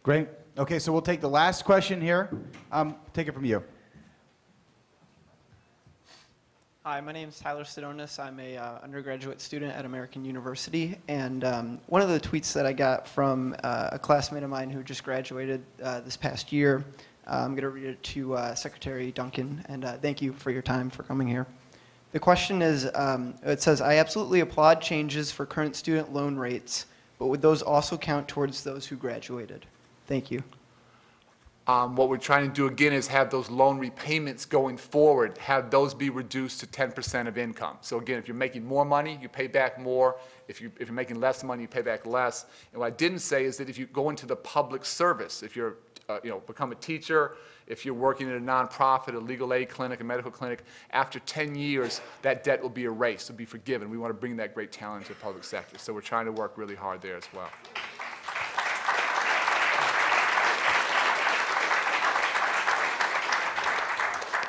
Great. Okay, so we'll take the last question here. Take it from you. Hi, my name is Tyler Sidonis. I'm a undergraduate student at American University, and one of the tweets that I got from a classmate of mine who just graduated this past year, I'm going to read it to Secretary Duncan, and thank you for your time for coming here. The question is, it says, "I absolutely applaud changes for current student loan rates, but would those also count towards those who graduated? Thank you." What we're trying to do again is have those loan repayments going forward, have those be reduced to 10% of income. So again, if you're making more money, you pay back more. If you're making less money, you pay back less. And what I didn't say is that if you go into the public service, if you're become a teacher, if you're working at a nonprofit, a legal aid clinic, a medical clinic, after 10 years, that debt will be erased, will be forgiven. We want to bring that great talent to the public sector. So we're trying to work really hard there as well.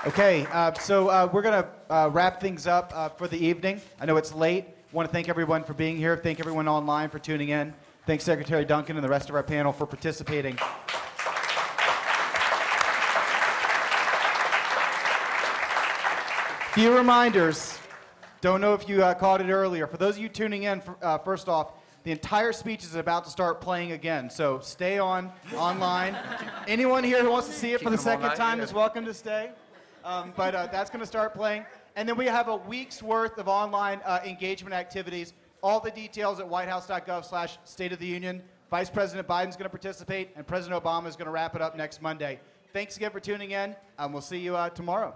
Okay, so we're going to wrap things up for the evening. I know it's late. I want to thank everyone for being here. Thank everyone online for tuning in. Thanks Secretary Duncan and the rest of our panel for participating. Few reminders. Don't know if you caught it earlier. For those of you tuning in, first off, the entire speech is about to start playing again, so stay online. Anyone here who wants to see it for the second time is welcome to stay. But that's going to start playing. And then we have a week's worth of online engagement activities. All the details at whitehouse.gov/State of the Union. Vice President Biden's going to participate, and President Obama is going to wrap it up next Monday. Thanks again for tuning in, and we'll see you tomorrow.